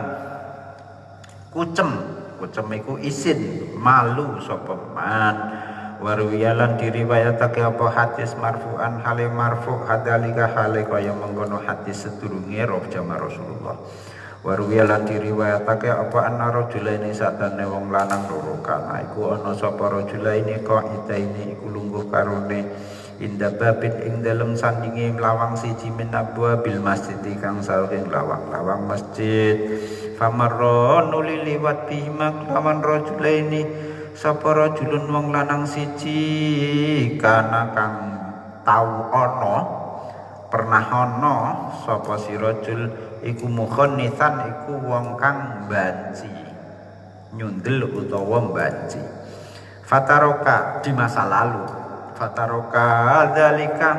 kucem iku isin malu sapa man. Waruyalan diriwayatake apa hadis marfu'an hale marfu' hadalika hale kaya mengkono hadis sedurunge roh jama Rasulullah. Waruyalan diriwayatake apa anna rajulaini satane wong lanang loro kana iku ana sapa rajulaini qaidaini iku lungguh karone inda babin ing dalem sandinge lawang siji min abwabil masjid kang saking lawang-lawang masjid. Famarra nuli liwat bihima lawan rajulaini sapa rajulun wong lanang siji kana kang tau ana pernah ana sapa si rajul iku mukhonnisan iku wong kang banci nyundel utawa banci fataroka di masa lalu fataroka dzalika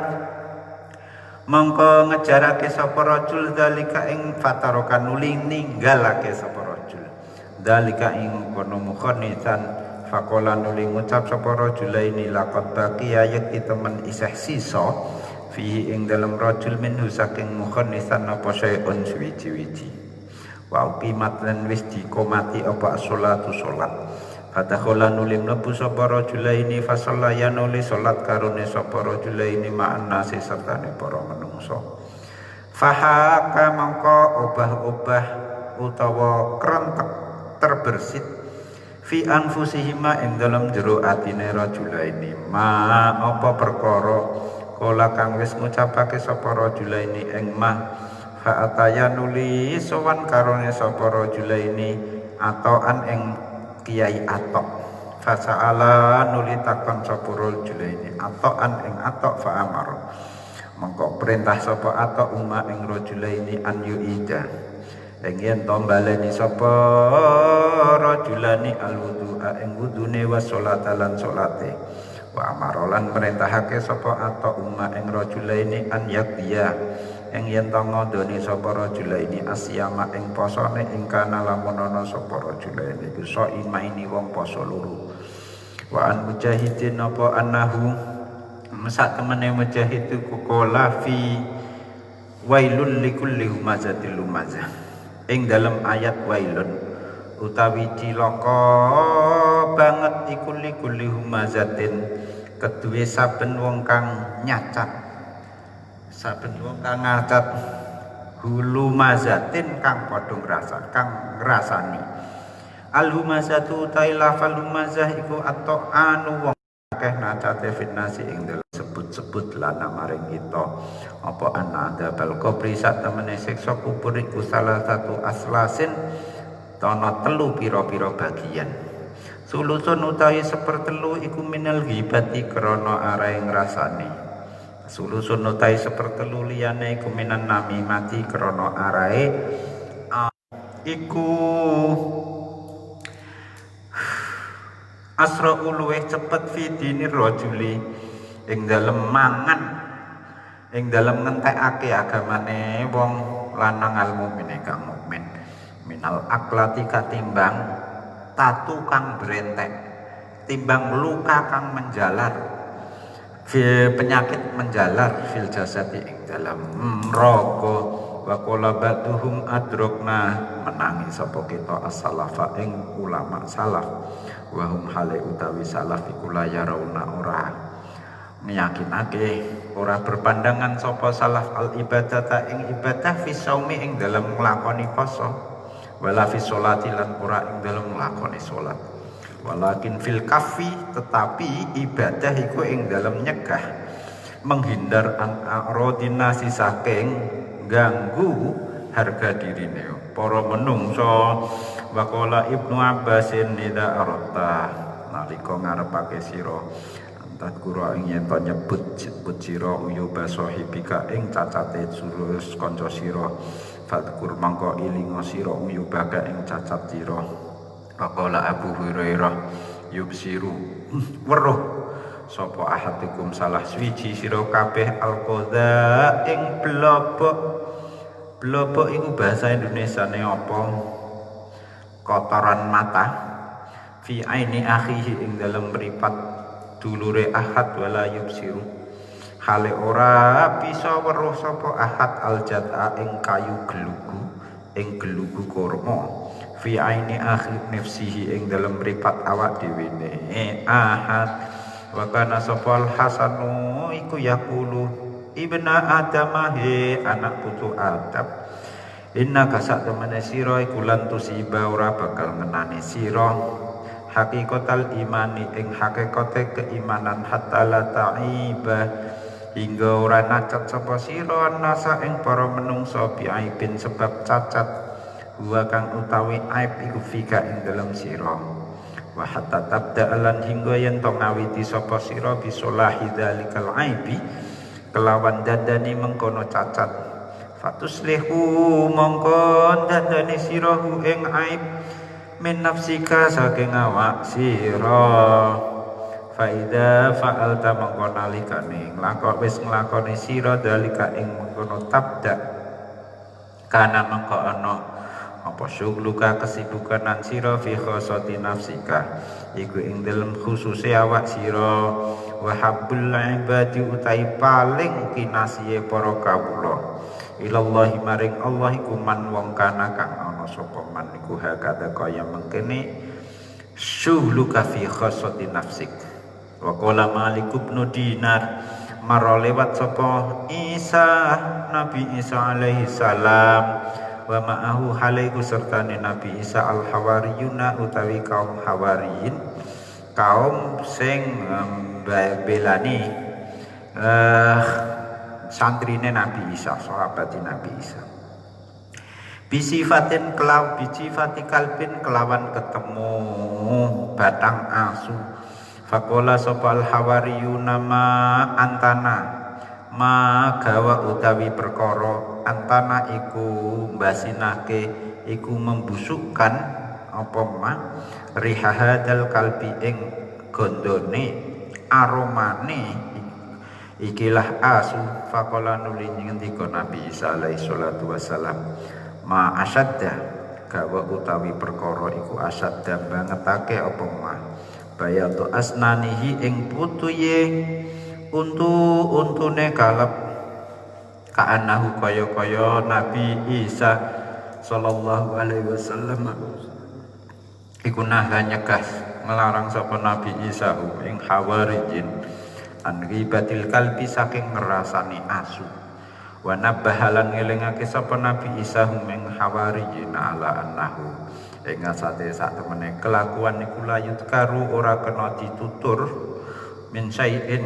mongko ngejarake sapa rajul dzalika ing fataroka nuli ninggalake sapa rajul dzalika ing kono mukhonnisan faqala nuli ngucap sapa rajulaini laqad baqiya yakti temen isih sisa fi ing dalem rajul minhu saking mukhannisan apa syai'un suwiji-wiji wa uqimat lan wis dikomati apa sholatu salat fadakhala nuli mlebu sapa rajulaini fasallaya nuli salat karone sapa rajulaini ma'an nasi sertane para menungso fahaka mangko obah-obah utawa krentek terbersit fi anfusihima ing dalam jero atine rajulaini ma apa perkara kala kang wis ngucapake sapa rajulaini ing ma fa ataya nuli sowan karone sapa rajulaini atoan ing kiai atok fa saala nuli takon sapa rajulaini atoan ing atok fa amar mengko perintah sapa atok umma ing rajulaini an yuida ing to baleni sapa rajulani alwudu'a ing wudune wa sholata lan salate wa amarolan perintahake sapa ato umma ing rajulaini an yakdiya ing yen to ngodoni sapa rajulaini asyama ing posone ing kana lamun ana sapa rajulaini bisa imaini wong poso loro wa an mujahidin apa annahu mesak temene mujahid ku kola fi wailul likulli humazatil lumazah ing dalam ayat wailun utawi cilaka banget iku likuli humazatin kedue saben wong kang nyacat saben wong kang ngacat hulu mazatin kang padha ngrasa kang ngrasani al humazatu taila fal humazah iku atau anu wong akeh nacate fitnasi ing dalam sebut-sebut lana maring kita apa ana adabal kubri sak temene siksa kubur iku salah satu aslasin tono telu pira-pira bagian sulusun utawi sepertelu iku minal ghibati krana arahe ngrasani sulusun utawi sepertelu liyane iku minan namimati krana arahe iku asra luweh cepet fi dinir rajuli ing dalem mangan ing dalem ngentekake agamane wong lanang al mukmin kang mukmin minal aklati katimbang tatu kang brentek timbang luka kang menjalar penyakit menjalar fil jasati ing dalam raga wa qala ba'duhum adrokna menangi sapa kita as-salafa ing ulama salaf wa hum hale utawi salaf iku la yarawna ora nyakinake ora berpandangan sapa salaf al ibadata ing ibadah fi saumi ing dalam nglakoni poso wala fi sholati lan ora ing dalam nglakoni salat Walakin fil kafi, tetapi ibadah iku ing dalam nyegah menghindar an a'radinasi saking ganggu harga dirine para menungso. Waqala Ibnu Abbasin nida arta, nalika ngarepake sira antat kura ing yen nyebut sira uyuba sahibika ing cacate sulus kanca sira, fadkur mangko ilinga sira uyubaka ing cacat sira. Waqala Abu Hurairah yubsiru weruh sapa ahadikum salah swiji sira kabeh alqadha ing blobok. Blobok iku bahasa Indonesiane apa? Kotoran mata fi aini akhihi ing dalam mripat dulure ahad wala yubsiru hale ora bisa weruh sapa ahad aljata ing kayu gelugu kurma fi aini akhi nafsihi ing dalam mripat awak dhewe ne ahad. Wa kana sapa Hasanu iku yaqulu ibna adamah he anak putu Adam, inna kasak temene sira iku lan tusiba ora bakal ngenani sira hakikatal imani ing hakikate keimanan hatta la ta'iba hingga ora nacat sapa sira nasa ing para menungso bi aibin sebab cacat wa kang utawi aib iku fika ing dalam sira wa hatta tabda lan hingga yen to ngawiti sapa sira bisolahi dzalikal aibi kelawan dandani mengkono cacat fatuslihu mongko dandani sirahu ing aib min nafsika saking awak sira faida fa'alta mongko nalikane nglakok wis nglakoni sira dalika ing mengkono tabda kana mongko ana apa syugluka kesibukanan sira fi khosati nafsika iku ing dalem khususe awak sira wa habbul ibadi utai paling kinasihe para kawula ilallahi maring Allah iku man wong kana kang ana sapa man iku hakada kaya mengkene syugluka fi khosati nafsik. Wa qala Malik bin Dinar mara lewat sapa Isa Nabi Isa alaihi salam wa ma'ahu halaiku sertane Nabi Isa al-hawariyuna utawi kaum hawariyin kaum sing belani santrine Nabi Isa, sahabat Nabi Isa bisifatin bicifati kalbin kelawan ketemu batang asu. Faqala sopal hawariyuna ma antana ma gawa utawi perkara antana iku basinake iku membusukkan apa ma rihahadal kalbi ing gondone aromane ikilah asu. Faqala nuli ngendika Nabi Isa alaihi salatu wassalam ma asadda gawa utawi perkara iku asadda bangetake apa ma bayatu asnanihi ing putuye untune kalep kaanahu kaya Nabi Isa sallallahu alaihi wasallam iku naha nyegah melarang sapa Nabi Isa ing hawarijin an ghibatil kalbi saking ngrasani asu wa nabahalan ngelingake sapa Nabi Isa ing hawarijin ala annahu ing asate sak temene kelakuan niku layut karu ora kena ditutur min syai'in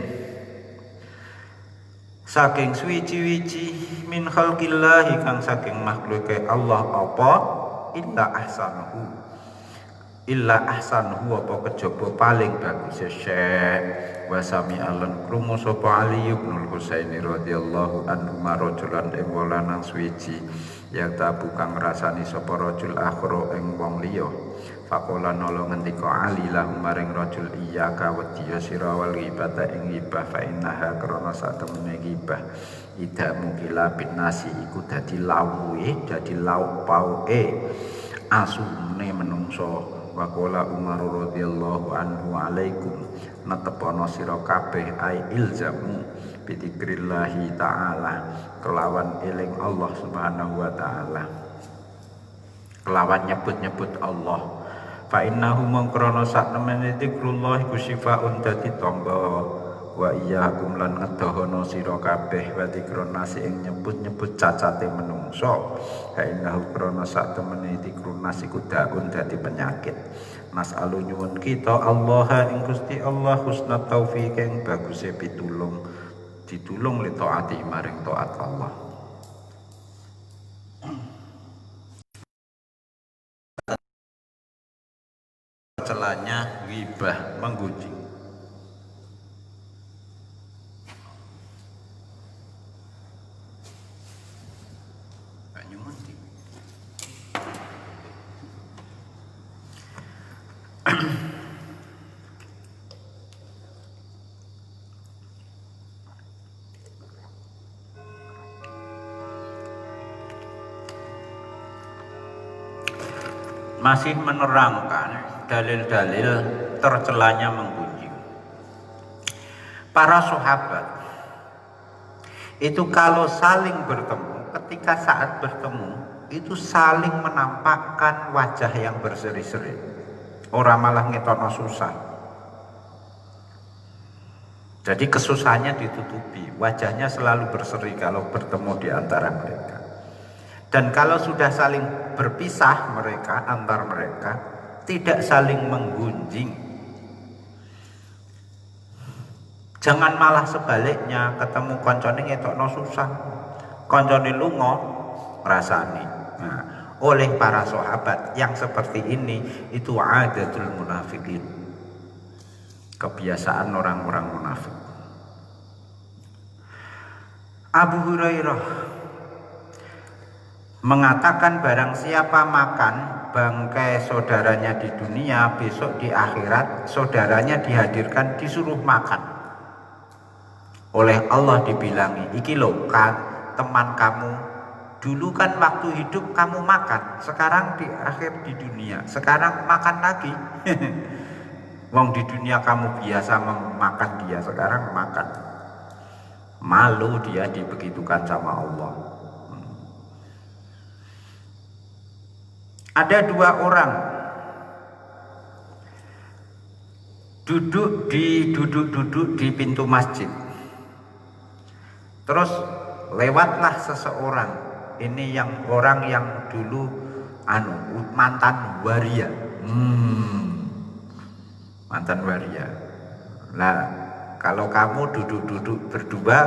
saking suwi-wiji min khalqillahi kang saking makhluke Allah apa illa ahsanuhu apa kejaba paling bagus syekh wa sami alan krungu sapa Ali bin Husaini radhiyallahu anhu marajulan ing lanang suwiji yang tabu kang ngrasani sapa rajul akhra ing wong liya. Faqala nolo ngendika Ali lah maring rajul iya kawediya sira wal ghibata ing ghibah fa innaha krana sak temene ghibah ida mungkila bin nasi iku dadi lawuhe dadi lauk pauke asune menungso. Waqala Umar radhiyallahu anhu alaikum netepono sira kabeh ai ilzamu bidzikrillahi ta'ala kelawan eling Allah subhanahu wa ta'ala kelawan nyebut-nyebut Allah fa innahu mongkrono sak temene zikrullah iku syifaun dadi tamba wa iyyakum lan ngedohono sira kabeh wa dzikrun nasi ing nyebut-nyebut cacate menungso ha innahu krana sak temene dzikrun nasi ku daun dadi penyakit nas'alu nyuwun kita Allah ing Gusti Allah husnat taufik ing baguse pitulung ditulung li taati maring taat Allah. Celanya ghibah menggunjing. Masih menerangkan dalil-dalil tercelanya menggunjing. Para sahabat itu kalau saling bertemu, ketika saat bertemu itu saling menampakkan wajah yang berseri-seri. Orang malah ngetono susah. Jadi kesusahannya ditutupi, wajahnya selalu berseri kalau bertemu di antara mereka. Dan kalau sudah saling berpisah mereka antar mereka tidak saling menggunjing. Jangan malah sebaliknya ketemu koncone ngetokno susah, koncone lunga rasani. Nah, oleh para sahabat yang seperti ini itu adatul munafikin, kebiasaan orang-orang munafik. Abu Hurairah mengatakan barang siapa makan bangkai saudaranya di dunia, besok di akhirat saudaranya dihadirkan disuruh makan. Oleh Allah dibilangi, iki lho kan teman kamu dulu kan waktu hidup kamu makan, sekarang di akhir di dunia sekarang makan lagi. Wong di dunia kamu biasa memakan dia, sekarang makan. Malu dia dibegitukan sama Allah. Ada dua orang duduk di pintu masjid. Terus lewatlah seseorang. Ini yang orang yang dulu mantan waria. Mantan waria. Nah, kalau kamu duduk berdua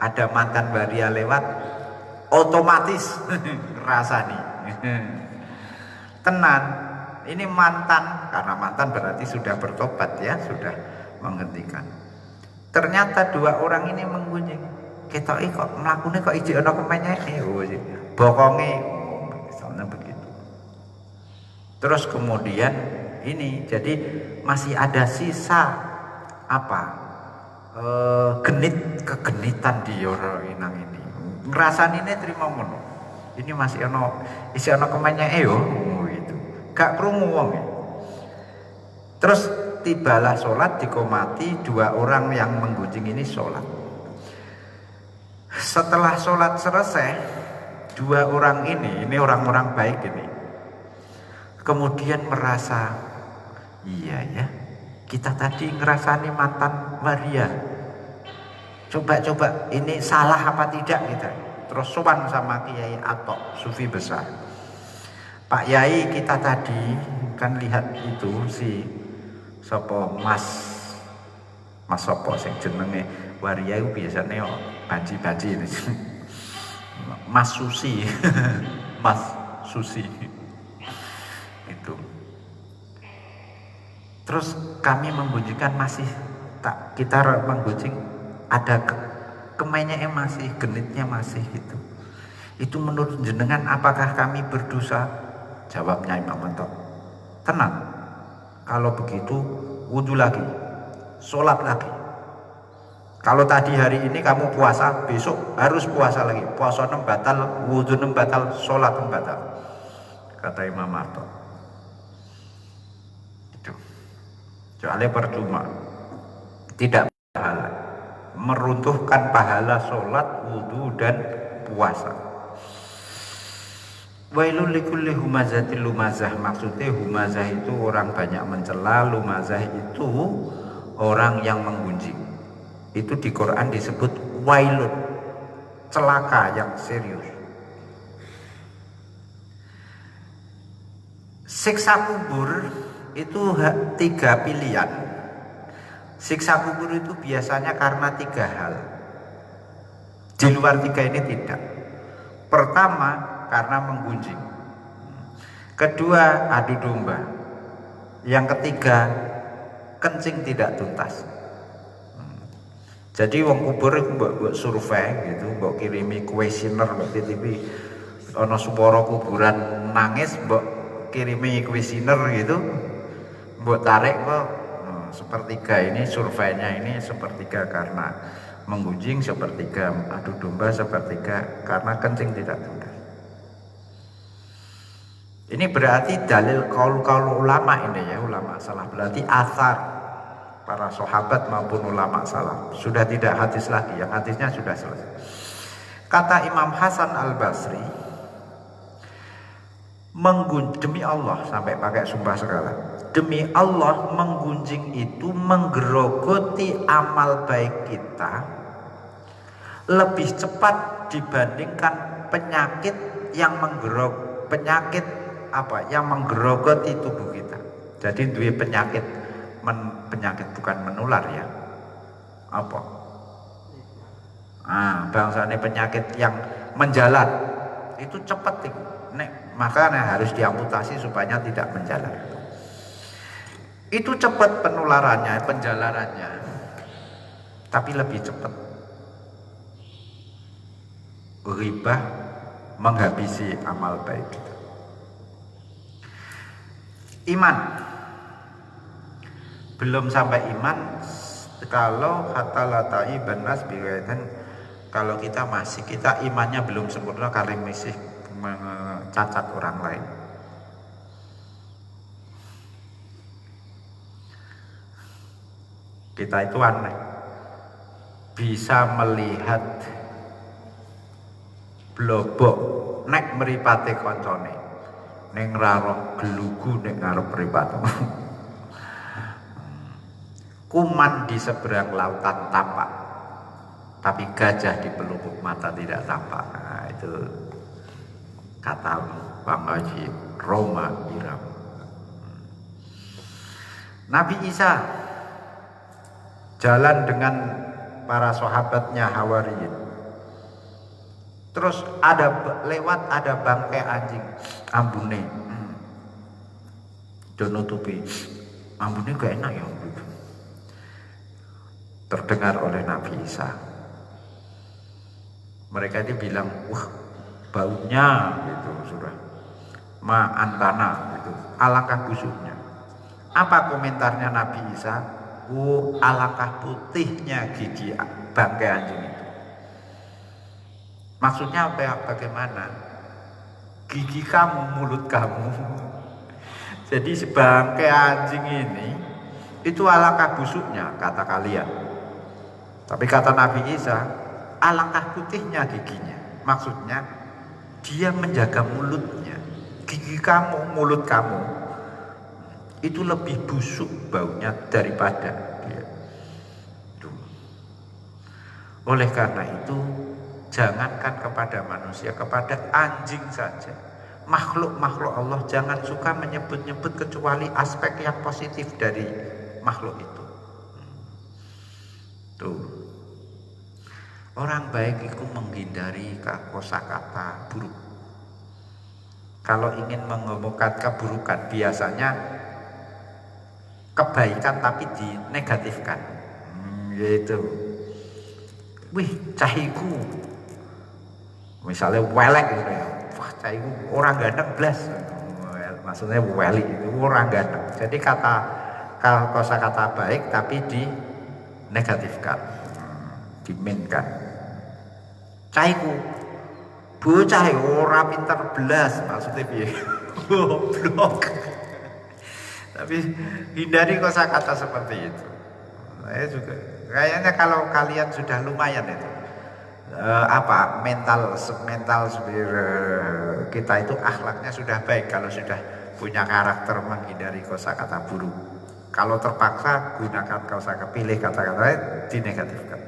ada mantan waria lewat, otomatis rasani. Tenan, ini mantan, karena mantan berarti sudah bertobat ya, sudah menghentikan. Ternyata dua orang ini menggunjing. Ketoki kok mlakune kok ijik ana kemenyeke, bokonge, misalnya begitu. Terus kemudian ini jadi masih ada sisa kegenitan di orang inang ini. Ngrasani ini terima ngono. Ini masih isi ana kemenyeke yo. Gak krungu wong. Terus tibalah sholat dikomati, dua orang yang menggunjing ini sholat. Setelah sholat selesai, dua orang ini orang-orang baik ini kemudian merasa, iya ya, kita tadi ngerasani mantan waria, coba ini salah apa tidak kita. Terus sowan sama Kiai Atok, sufi besar. Pak Yai, kita tadi kan lihat itu si sopo mas sopo sing jenenge waria itu biasanya banci ini. Mas Susi. Mas Susi itu. Terus kami menggunjingkan masih tak kita menggunjing ada kemenyanya masih, genitnya masih gitu. Itu menurut jenengan apakah kami berdosa? Jawabnya Imam Anto, tenang, kalau begitu wudhu lagi, sholat lagi. Kalau tadi hari ini kamu puasa, besok harus puasa lagi. Puasa 6 batal, wudhu 6 batal, sholat 6 batal. Kata Imam Anto. Itu. Soalnya percuma, tidak pahala, meruntuhkan pahala sholat, wudhu dan puasa. Wailul likulli humazatil lumazah, maksudnya humazah itu orang banyak mencela, lumazah itu orang yang menggunjing. Itu di Quran disebut wailun, celaka yang serius. Siksa kubur itu 3 pilihan. Siksa kubur itu biasanya karena 3 hal. Di luar 3 ini tidak. Pertama, karena menggunjing. Kedua, adu domba. Yang ketiga, kencing tidak tuntas. Jadi wong kubur itu mbok survei gitu, mbok kirimi kuesioner mbok TV ana swara kuburan nangis, mbok kirimi kuesioner gitu, mbok tarik kok sepertiga ini surveinya ini sepertiga karena menggunjing, sepertiga adu domba, sepertiga karena kencing tidak tuntas. Ini berarti dalil kaul ulama ini ya, ulama salah, berarti asar para sahabat maupun ulama salah. Sudah tidak hadis lagi, yang hadisnya sudah selesai. Kata Imam Hasan Al-Basri, demi Allah, sampai pakai sumpah segala, demi Allah menggunjing itu menggerogoti amal baik kita lebih cepat dibandingkan penyakit yang menggerogoti tubuh kita. Jadi dua penyakit bukan menular ya. Apa? Bangsane penyakit yang menjalar itu cepat itu. Makanya harus diamputasi supaya tidak menjalar. Itu cepat penularannya, penjalarannya. Tapi lebih cepat. Ghibah menghabisi amal baik kita. Iman. Belum sampai iman kalau hatta latai banas biwaitan, kalau kita imannya belum sempurna karena masih mencacat orang lain. Kita itu aneh, bisa melihat blobok nek mripate koncone ning raro gelugu nek ngarep mripat. Kuman di seberang lautan tampak, tapi gajah di pelupuk mata tidak tampak. Nah, itu kata Bang Haji Roma Iram. Nabi Isa jalan dengan para sahabatnya Hawariyin. Terus ada bangkai anjing, ambune. Donutupi. Ambune gak enak ya. Terdengar oleh Nabi Isa. Mereka itu bilang, wah baunya gitu sudah ma'antana gitu, alangkah busuknya. Apa komentarnya Nabi Isa? Alangkah putihnya gigi bangkai anjing itu. Maksudnya bagaimana? Gigi kamu, mulut kamu. Jadi sebangkai anjing ini itu alangkah busuknya kata kalian. Tapi kata Nabi Isa, alangkah putihnya giginya. Maksudnya dia menjaga mulutnya. Gigi kamu, mulut kamu itu lebih busuk baunya daripada dia. Oleh karena itu, jangankan kepada manusia, kepada anjing saja, makhluk-makhluk Allah jangan suka menyebut-nyebut kecuali aspek yang positif dari makhluk itu. Tuh. Orang baik itu menghindari kosakata buruk. Kalau ingin mengomongkan keburukan, biasanya kebaikan tapi dinegatifkan. Yaitu, wih cahiku, misalnya welek gitu ya, wah cahiku orang ganteng blas, maksudnya weli itu orang ganteng. Jadi kosakata baik tapi dinegatifkan, diminkan. Cahiku, bocah ora pinter blas, maksudnya piye? Goblok. Tapi hindari kosakata seperti itu. Saya juga kayaknya kalau kalian sudah lumayan itu mental kita itu akhlaknya sudah baik kalau sudah punya karakter menghindari kosakata buruk. Kalau terpaksa gunakan kosakata, pilih kata-kata dinegatifkan.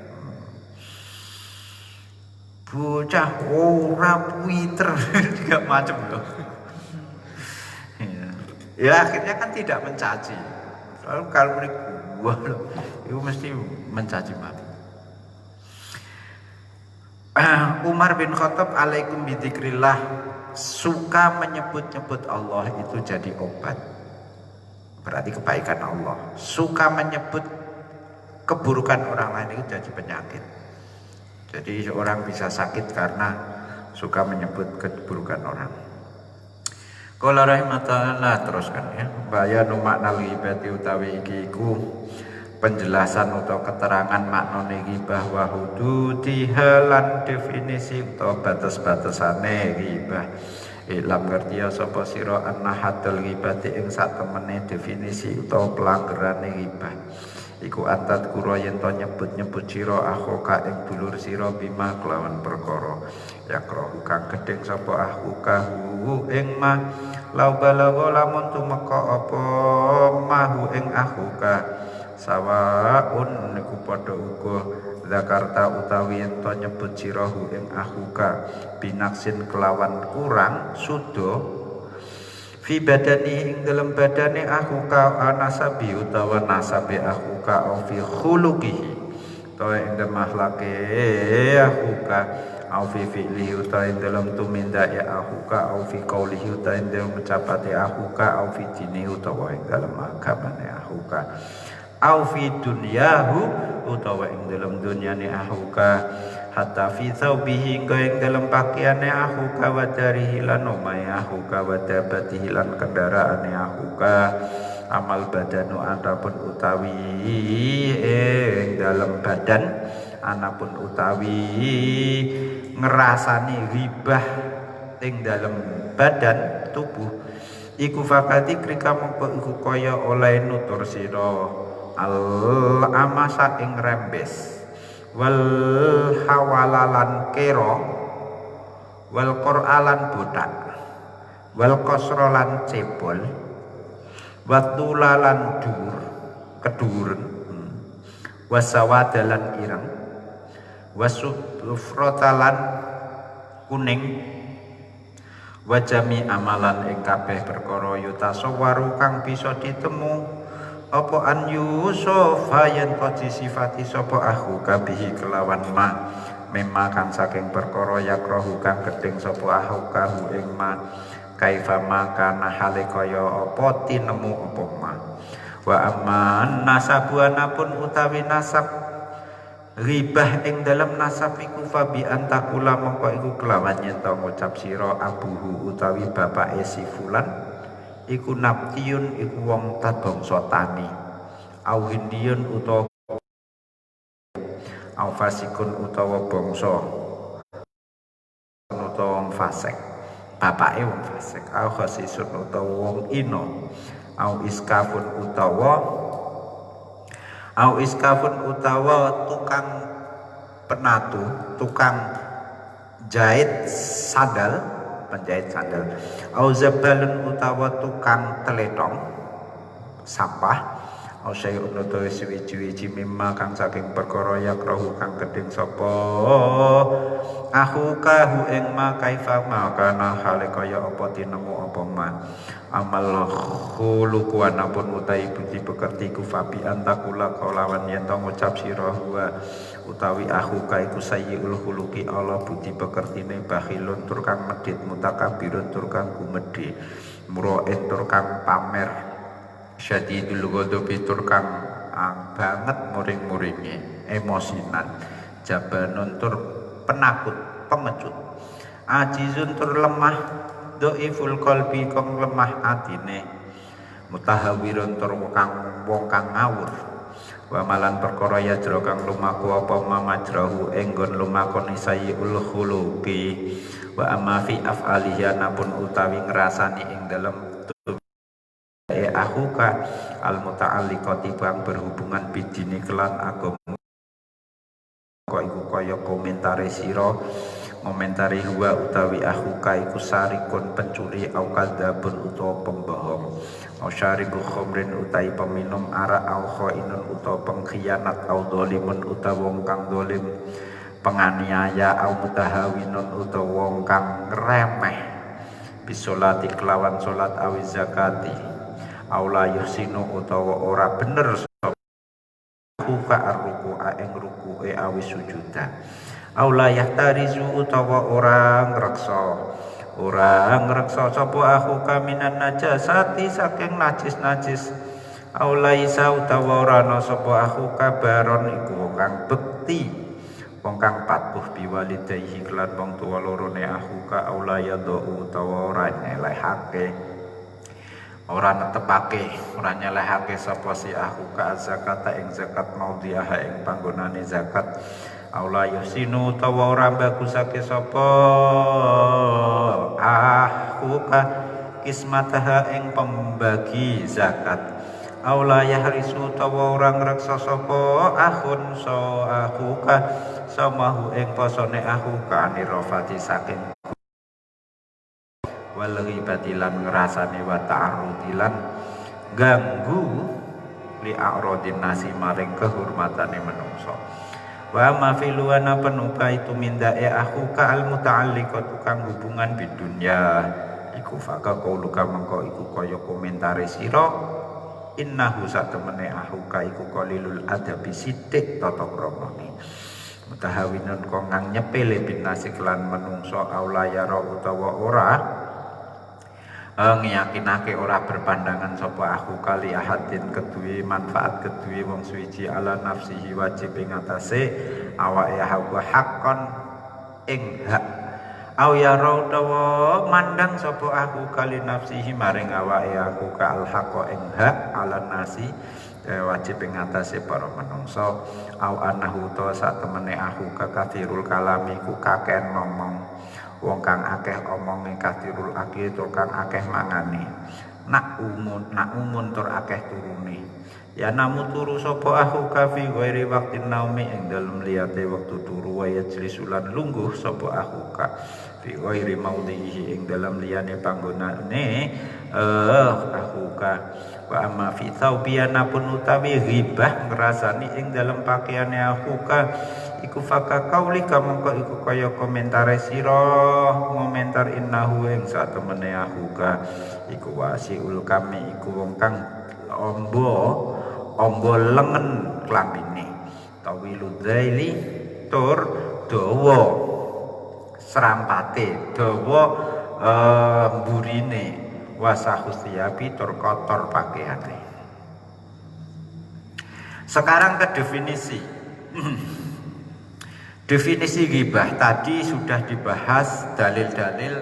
Bocah ora pinter juga macam loh. Ya akhirnya kan tidak mencaci. Lalu kalau ini gua itu mesti mencaci maki. Umar bin Khattab alaikum bidzikrillah, suka menyebut-nyebut Allah itu jadi obat. Berarti kebaikan Allah. Suka menyebut keburukan orang lain itu jadi penyakit. Jadi orang bisa sakit karena suka menyebut keburukan orang. Qala rahimahullah, teruskan ya. Bayanu makna ghibati utawi iki iku penjelasan atau keterangan maknane ghibah wa hududiha lan definisi atau batas-batasane ghibah. Ilam ngerti ya sapa sira anna hadal ghibati ing sak temene definisi utawa pelanggarane ghibah. Iku antat kura yen to nyebut-nyebut sira akhoka ing dulur sira bima kelawan perkara yakrohu kang gedeng sapa akhoka hu ing ma lau balago lamun tumeka apa mahu ing akhoka sawaun niku padha uga zakarta utawi yen to nyebut sira hu ing akhoka binaksin kelawan kurang sudo fi badani ing dalam badane akhuka anasabi utawa nasabi akhuka au fi khuluqihi utawa ing dalam akhlake akhuka au fi fi'lihi utawa ing dalam tuminda ya akhuka au fi qaulihi utawa ing dalam ucapate akhuka au fi dini utawa ing dalam agamane akhuka au fi dunyahu utawa ing dalam dunyane akhuka hatta fi thawbihi ing dalam pakaiane akhuka wa darihi lan omahe akhuka wa dabatihi lan kendaraane akhuka amal badanu anapun utawi ing dalam badan anapun utawi ngerasani ribah ing dalam badan tubuh iku fakati krika mongko iku kaya oleh nutur sira al amasa ing rembes wal hawalalan kero wal quralan botak wal qasralan cebol watulalan dur keduren wasawadalan ireng wasufrotalan kuning wajami amalan ing kabeh perkara yutasawwaru kang bisa ditemu apa an yusofa yen koji sifati sapa akhu kabihi kelawan ma memang kang saking perkara yakrohu kang gedeng sapa akhu kahu ing ma kaifa makana hale kaya apa tinemu apa ma wa amman nasabu anapun utawi nasab ribah ing dalam nasab iku fabi antakula mongko iku kelawan yen to ngucap sira abuhu utawi bapake si fulan iku nabtiyun iku wong bangsa tani au hindiyun utawa au fasikun utawa bangsa utawa wong fasik bapake wong fasik au khasisun utawa wong ino au iskafun utawa tukang penatu tukang jahit sandal penjahit sandal au zabalun utawa tukang teletong sampah au syai'un utawa suwi-wiji mimma kang saking perkara yakrahu kang gedeng sapa akhuka hu ing ma kaifa ma kana hale kaya apa tinemu apa ma amal khuluqu anapun utawi budi pekerti ku fabi antakula kalawan yen to ngucap sira utawi akhuka iku sayyiul khuluqi ala budi pekertine bakhilun tur kang medhit mutakabirun tur kang gumedhe muraen tur kang pamer syadidul ghadabi tur kang banget muring-muringe emosinan jabanun tur penakut pengecut ajizun tur lemah dhaiful qalbi kang lemah atine mutahawirun tur wong kang ngawur wa malan perkara ya jero kang lumaku apa mamajrahu enggon lumakoni sayyul khuluqi wa amma fi af'alihi napun utawi ngrasani ing dalem akhuka al muta'alliqati bang berhubungan bidini kelan agama kok iku kaya komentare sira ngomentari huwa utawi akhuka iku sarikun pencuri au kadzabun utawa pembohong syaribu khomrin utai peminum arak au khainun utawa pengkhianat au dzalimun utawa wong kang zalim penganiaya au mutahawinun utawa wong kang remeh bisolati kelawan salat awi zakati au la yusinu utawa ora bener buka arruku'a ing ruku'e awi sujuda au la yahtarizu utawa orang ngreksa sapa aku kaminan najasati saking najis au laisa utawa ora ana sapa aku kabaron iku wong kang bekti wong kang patuh biwalidayhi kelan wong tuwa lorone aku ka au la yadhu utawa ora nyelehake ora netepake ora nyelehake sapa si aku ka zakata ing zakat maudhi'ah ing panggonane zakat aula yusinu utawa ora bagusake sapa aku ka kismataha ing pembagi zakat aula yahrisu utawa ora ngreksa sapa akhun so aku ka samahu ing posone aku ka anirofati saking wal ghibatilan ngrasane wa ta'arrudilan ganggu li a'radin nasi maring kehormatane manungsa wa ma filuana penuka itu mindae aku ka al muta'alliqatu kang hubungan bidunya iku faka qauluka mengko iku kaya komentare sira innahu satemene aku ka iku qalilul adabi sithik tata kramane mutahawinun kang nyepele binasi kelan manungsa aula yara utawa ora ngiyakinake ora berpandangan sapa aku kali ahadin keduwe manfaat keduwe wong suwiji ala nafsihi wajib ing atase awake aku hakon ing hak au ya utawa mandang sapa aku kali nafsihi maring awake aku ka al haqo ing hak ala nasi wajib ing atase para manungsa au anahu ta sak temene aku ka kathirul kalami ku kakek ngomong wong kang akeh omonge kathirul akil tur kang akeh mangane nak umun tur akeh turune ya namu turu sapa aku kafi ghairi waqtin naumi ing dalem liyate wektu turu wa yajlisulan lungguh sapa aku ka fi ghairi maudhihi ing dalem liyane panggonane aku ka wa amma fi thawbiyana pun utawi ghibah ngrasani ing dalem pakaiane aku ka iku faka kaulika mongko iku kaya komentare sira ngomentar innahu ing satemene aku ka iku wasiul kami iku wong kang ombo lengen klambine tawilud zaili tur dawa serampate dawa mburine wasahusiyabi tur kotor pakaiane. Sekarang ke definisi definisi ghibah tadi sudah dibahas dalil-dalil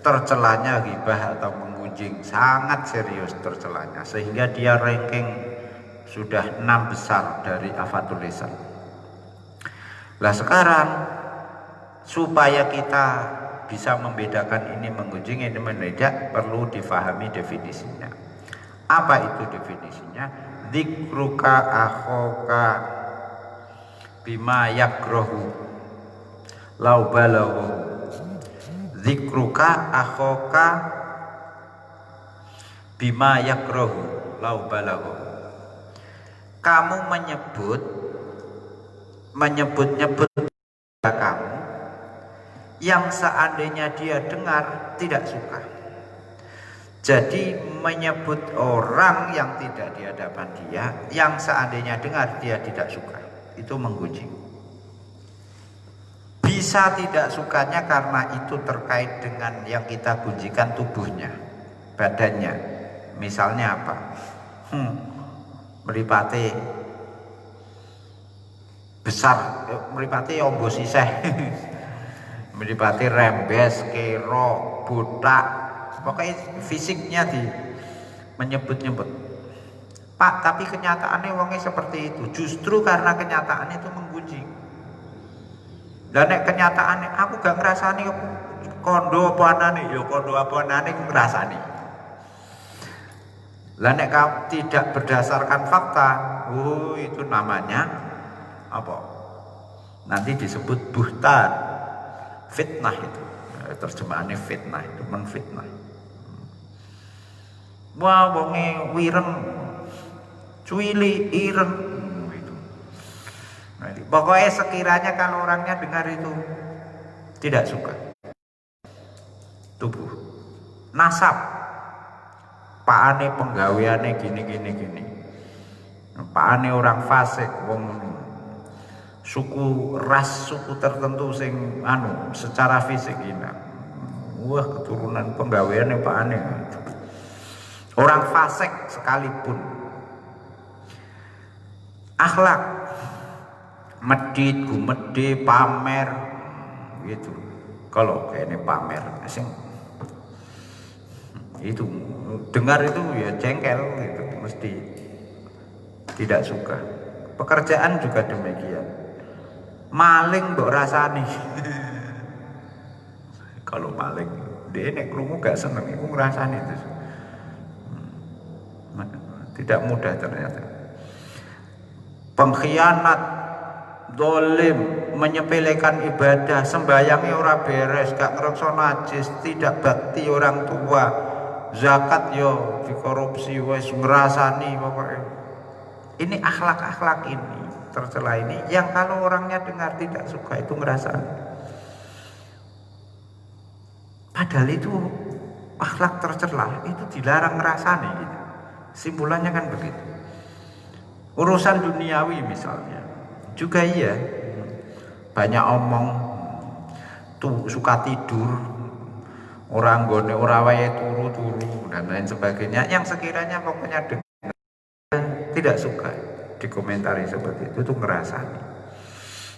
tercelanya ghibah atau menggunjing sangat serius tercelanya sehingga dia ranking sudah 6 besar dari Afatul Lisan. Lah sekarang supaya kita bisa membedakan ini menggunjing ini tidak perlu difahami definisinya. Apa itu definisinya? Dzikruka akhoka bima yakrahu lau balaghu dzikruka akhoka bima yakrahu lau balaghu kamu menyebut kamu yang seandainya dia dengar tidak suka. Jadi menyebut orang yang tidak di hadapan dia yang seandainya dengar dia tidak suka, itu menggunjing. Bisa tidak sukanya karena itu terkait dengan yang kita gunjingkan tubuhnya, badannya. Misalnya apa? Mripate besar, mripate ombo siseh. Mripate rembes, kero, botak. Pokoknya fisiknya di menyebut-nyebut. Pak, tapi kenyataannya wongnya seperti itu. Justru karena kenyataan itu menggunjing. Dan nek kenyataannya aku gak ngerasani kondo apa anane, ya kondo apa anane aku ngerasani. Lah nek kamu tidak berdasarkan fakta, itu namanya apa? Nanti disebut buhtan, fitnah itu. Terjemahannya fitnah itu menfitnah. Wah, wonge wireng, cuili, ireng. Itu. Nah, pokoknya sekiranya kalau orangnya dengar itu tidak suka. Tubuh. Nasab. Pakane penggaweane gini. Pakane orang fasik, wong suku ras suku tertentu sing secara fisik ini. Wah, keturunan penggaweane pakane. Orang fasik sekalipun. Akhlak medit, gumede, pamer gitu. Kalau kayaknya pamer sing itu dengar itu ya jengkel gitu, mesti tidak suka. Pekerjaan juga demikian. Maling mbok rasani. Kalau maling dia nek krungu gak seneng iku ngrasani itu. Tidak mudah ternyata. Pengkhianat, dolim, menyepelekan ibadah, sembayangnya ora beres, gak ngerokso najis, tidak bakti orang tua, zakat yo dikorupsi, wes ngerasani pokoknya. Ini akhlak-akhlak ini tercela ini yang kalau orangnya dengar tidak suka itu ngerasani. Padahal itu akhlak tercela itu dilarang ngerasani gitu. Simpulannya kan begitu. Urusan duniawi misalnya juga iya, banyak omong tuh, suka tidur, orang gone ora wae turu dan lain sebagainya, yang sekiranya pokoknya tidak suka dikomentari seperti itu tuh ngerasani.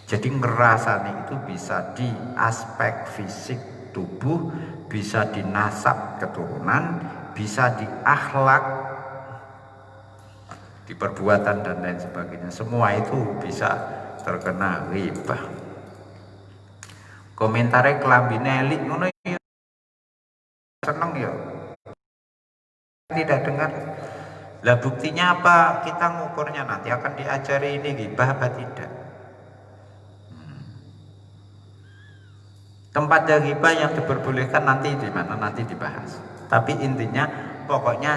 Jadi ngerasani itu bisa di aspek fisik tubuh, bisa di nasab keturunan, bisa di akhlak, di perbuatan dan lain sebagainya. Semua itu bisa terkena ghibah. Komentare klambine elik ngono ya seneng ya. Tidak dengar. Lah buktinya apa? Kita ngukurnya nanti akan diajari ini ghibah apa tidak. Tempat ghibah yang diperbolehkan nanti di mana, nanti dibahas. Tapi intinya pokoknya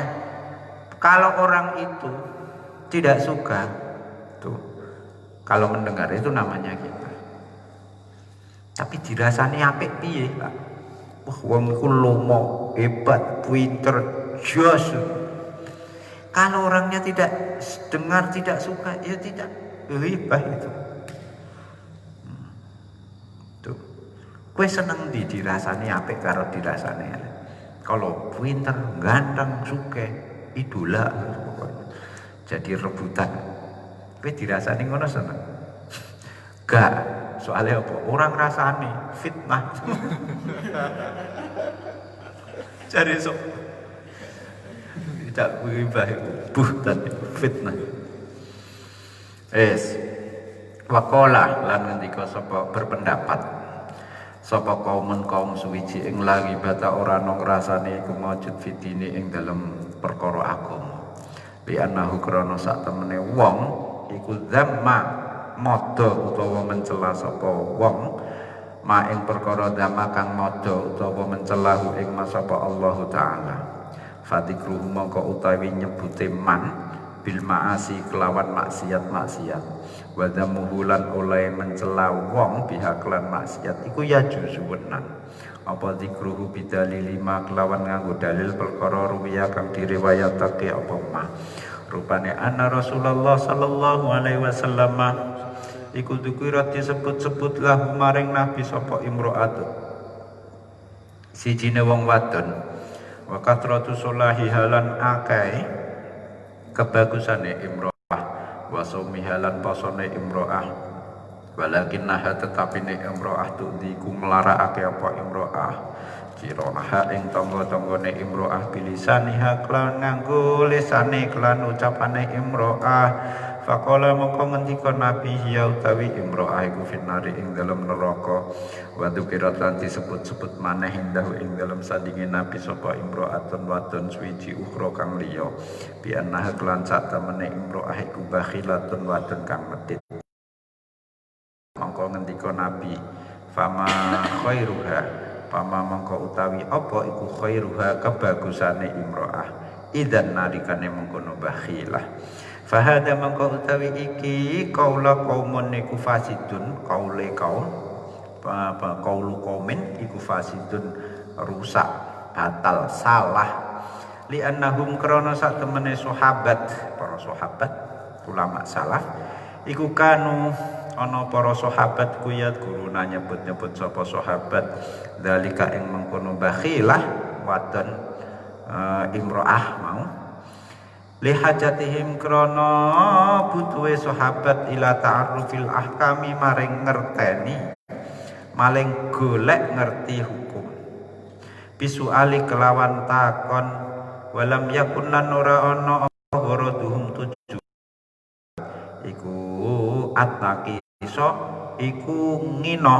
kalau orang itu tidak suka tuh, kalau mendengar itu namanya kita. Tapi dirasani apik piye, Pak? Wah, wong iku lomo, hebat, pinter, jos. Kalau orangnya tidak dengar, tidak suka, ya tidak ghibah itu. Tuh. Kowe seneng dirasani apik karo dirasani elek. Kalau pinter, ganteng, sugih, idola pokoknya. Jadi rebutan. Kowe dirasani ngono seneng. Gak, soalnya apa? Orang rasani fitnah. Cari sok. Tidak ghibah buhtan fitnah. Waqala lan ngendika sapa berpendapat sapa kaum suwiji ing lagi bata ora ana ngrasani iku maujud fitine ing dalem perkara agama. Bi annahu krana sak temene wong iku zamma modo utawa mencela sapa wong ma ing perkara dhamma kang modo utawa mencelahu ing masapa Allah taala. Fadikruhu mongko utawi nyebute man bil maasi kelawan maksiat-maksiat. Wa dzamuhulan oleh mencela wong pihak lan maksiat iku ya juzuwenan. Apa zikruhu bidalil lima kelawan nganggo dalil perkara ruwiya kang diriwayatake apa mah. Rupane anna Rasulullah sallallahu alaihi wasallam iku dikira disebut-sebut lahu maring Nabi sapa imro'atun. Sijine wong wadon. Wa katratu solahi halan akai kebagusane imro'ah wa sumihalan pasone imro'ah. Walakin naha tetapi ne imro'ah tu'diku melarakake apa imro'ah cironaha ing tangga-tanggane imro'ah bilisaniha klan nganggo lisane klan ucapane imro'ah. Faqala mongko ngendika Nabi ya utawi imro'ah iku finari ing dalem neraka. Wa dzukirat lan disebut-sebut maneh indahu ing dalem sandinge Nabi sapa imro'atun wadon suwiji ukhra kang liya bi annaha klan sak temene imro'ah iku bakhilatun wadon kang medhit. Mongko ngendika Nabi fama khairuha pama mongko utawi apa iku khairuha kebagusane imro'ah idzan nalikane mengkono bakhilah. Fahada mangko utawi iki qaula qaumun iku fasidun, qaule kaum qaulu qaumin iku fasidun rusak, batal, salah. Li annahum krana sak temene sahabat, para sahabat ulama salaf iku kanu ana para sahabat kuyat guruna nyebut-nyebut sapa sahabat dalika ing mengkono bakhilah wadon imro'ah mau li hajatihim krana butuhe sahabat ila ta'arrufil ahkami maring ngerteni maling golek ngerti hukum bisuali kelawan takon walam yakun lan ora ana gharaduhum tuju iku ataki iso iku ngino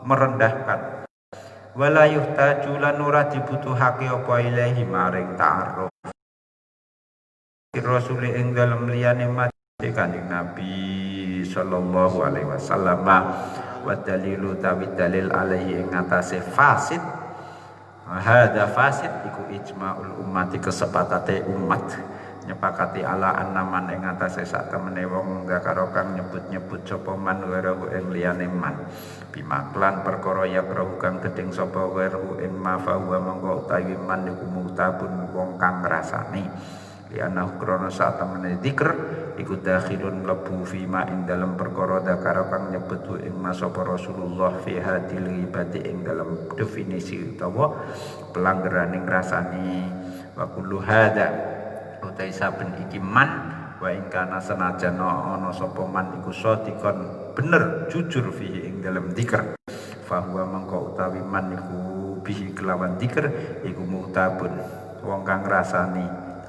merendahkan wala yuhtaju lan ora dibutuhake apa ilahi maring ta'aruf Rasul ing dalem liyane mati Kanjeng Nabi sallallahu alaihi wasallam wa dalilu tawi dalil alaihi ing atase fasid hadza fasid iku ijma'ul ummati kesepatate umat nyepakati ala annaman ing atase sak temene wong karo kang nyebut-nyebut sapa man weruh ing liyane man bimaklan perkara ya karo kang gedeng sapa weruh ing ma fa wa mongko utawi man iku mutabun wong kang ngrasani liana krana sak temene zikr iku dakhilun mlebu fi ma ing dalem perkara dakara kang nyebut ing sapa Rasulullah fi hadil ibadi ing dalem definisi utawa pelanggaran ing rasani wa kullu hada utai saben iki man wa ing kana senajan ana sapa man iku sadikon bener jujur fihi ing dalem zikr fa huwa mangko utawi man iku bihi kelawan zikr iku mutabun wong kang rasani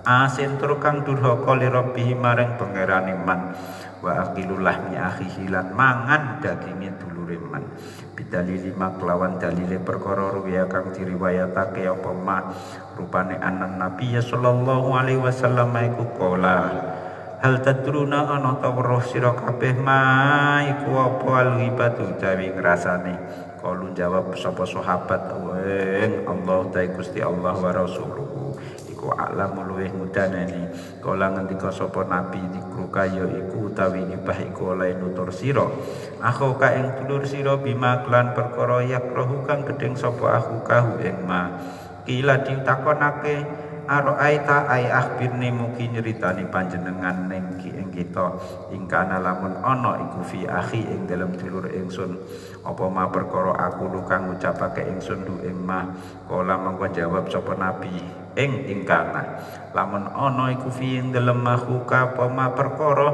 asin tur kang durhaka li rabbih maring pangerane man wa aqilullah mi akhihi lan mangan daginge dulure man bidalili maklawan dalile perkara ruwiya kang diriwayatake apa ma rupane anan nabi sallallahu alaihi wasallam iku qala hal tadruna ana ta weruh sira kabeh ma iku apa al-ghibatu utawi ngrasane kalu jawab sapa sahabat ing Allah ta Gusti Allah wa rasuluhu iku alam luweh mudanani kala ngendika sapa nabi dikruka ya iku utawi ibah iku oleh nutur sira aku ka ing dulur sira bima klan perkara yakrohu kang gedeng sapa aku kahu ing ma kila ditakonake aroaita ay akhbirni mugi nyeritani panjenengan ning kita ingkana lamun ana iku fi akhi ing dalem dulur ingsun apa ma perkara aku kang ngucapake ingsun du ing ma kala mangko jawab sapa nabi ing ingkana lamun ana iku fi ing dalem makhuka apa ma perkara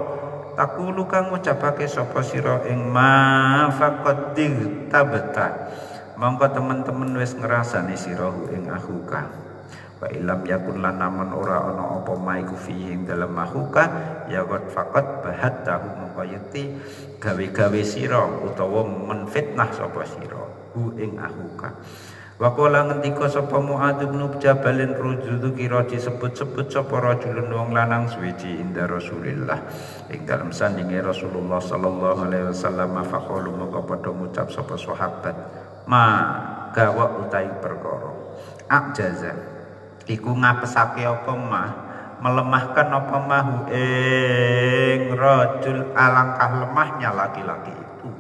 takulu kang ngucapake sapa sira ing ma faqad tabta mangko temen-temen wis ngrasani sira ing akhuka wa ilam yakun lan namun ora ana apa maiku fihi ing dalem makhuka ya qad faqat bahat tahu mongko yekti gawe-gawe sira utawa menfitnah sapa sira hu ing akhuka wa qala ngendika sapa Muadz bin Jabal rujudu kira disebut-sebut sapa rajulun wong lanang suwiji inda Rasulillah ing dalem sandinge Rasulullah sallallahu alaihi wasallam faqalu mongko padha ngucap sapa sahabat ma gawa utahi perkara ajaza iku ngapesake apa mah melemahkan apa mahu ing rajul alangkah lemahnya laki-laki itu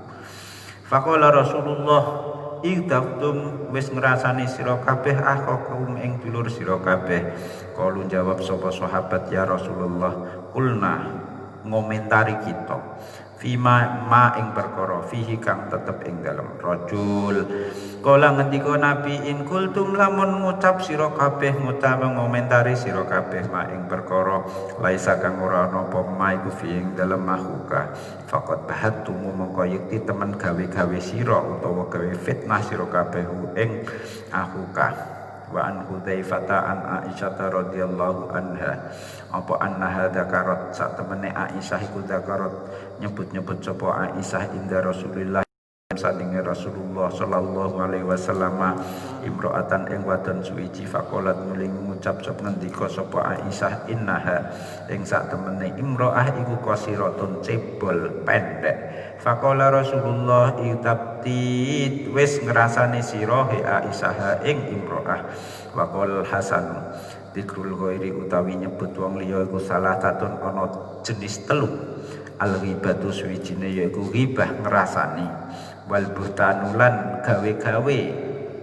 faqala Rasulullah idaftum wis ngrasani sira kabeh akhakum ing dulur sira kabeh kalu jawab sapa sahabat ya Rasulullah kulna ngomentari kita fima ma ing perkara fihi kang tetep ing dalem rajul kala ngendika nabi in kultum lamun ngucap sira kabeh ngutawa ngomentari sira kabeh ma ing perkara laisa kang ora ana apa ma iku fi ing dalem makhuka faqat bahattum mongko yekti temen gawe-gawe sira utawa gawe fitnah sira kabeh ing akhuka wa an Hudzaifata an Aisyah radhiyallahu anha apa annaha dzakarat sak temene Aisyah iku dzakarat nyebut-nyebut sapa Aisyah inda Rasulillah sandinge Rasulullah sallallahu alaihi wasallam imro'atan ing wadon suwiji faqalat muling ngucap sapa ngendika sapa Aisyah innaha ing sak temene imro'ah iku qasiratun cebol pendek faqala Rasulullah itabti wis ngrasani sira he Aisyah ing imro'ah waqal Hasan Dzikrul ghairi utawi nyebut wong liya iku salah satun ana jenis telu. Al ghibatu suwijine yaiku ghibah ngrasani, wal buhtanulan gawe-gawe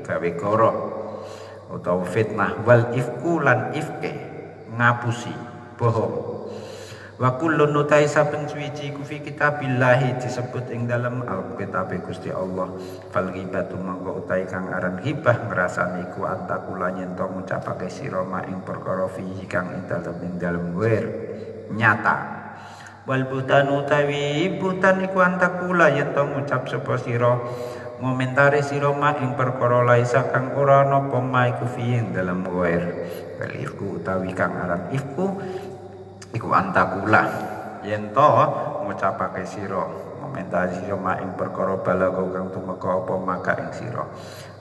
gawe goro utawa fitnah, wal ifku lan ifke ngapusi bohong. Wa kullun utai saben suwiji ku fi kitabillahi disebut ing dalam Alkitab Gusti Allah. Fal ghibatu mangko utai kang aran ghibah ngrasani ku antakula yen to ngucapake sira ma ing perkara fihi kang ing dalem wir nyata. Wal butan utawi butan iku antakula yen to ngucap sapa sira ngomentari sira ma ing perkara laisa kang ora ana apa ma iku fi ing dalem wir. Wal ifku utawi kang aran ifku iku antakula yen to ngucapake sira ngomentari sira mak ing perkara balago kang tumeka apa maka ing sira.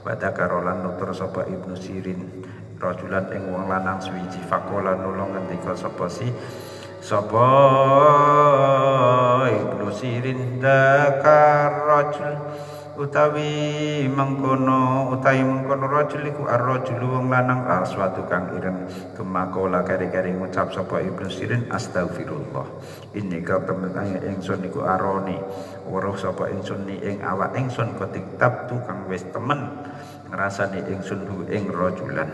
Wadakarolan nutur sapa Ibnu Sirin rajulan ing wong lanang suwiji faqala nulung ngendika sapa Ibnu Sirin dakar rajul utawi mengkono rajul iku ar-rajul wong lanang aswatu kang ireng kemakola kari-kari ngucap sapa Ibnu Sirin astagfirullah ini ka temen ingsun iku aroni weruh sapa ingsun ni ing awak ingsun kotiktab tu kang wis temen ngrasani ingsun hu ing rajulan.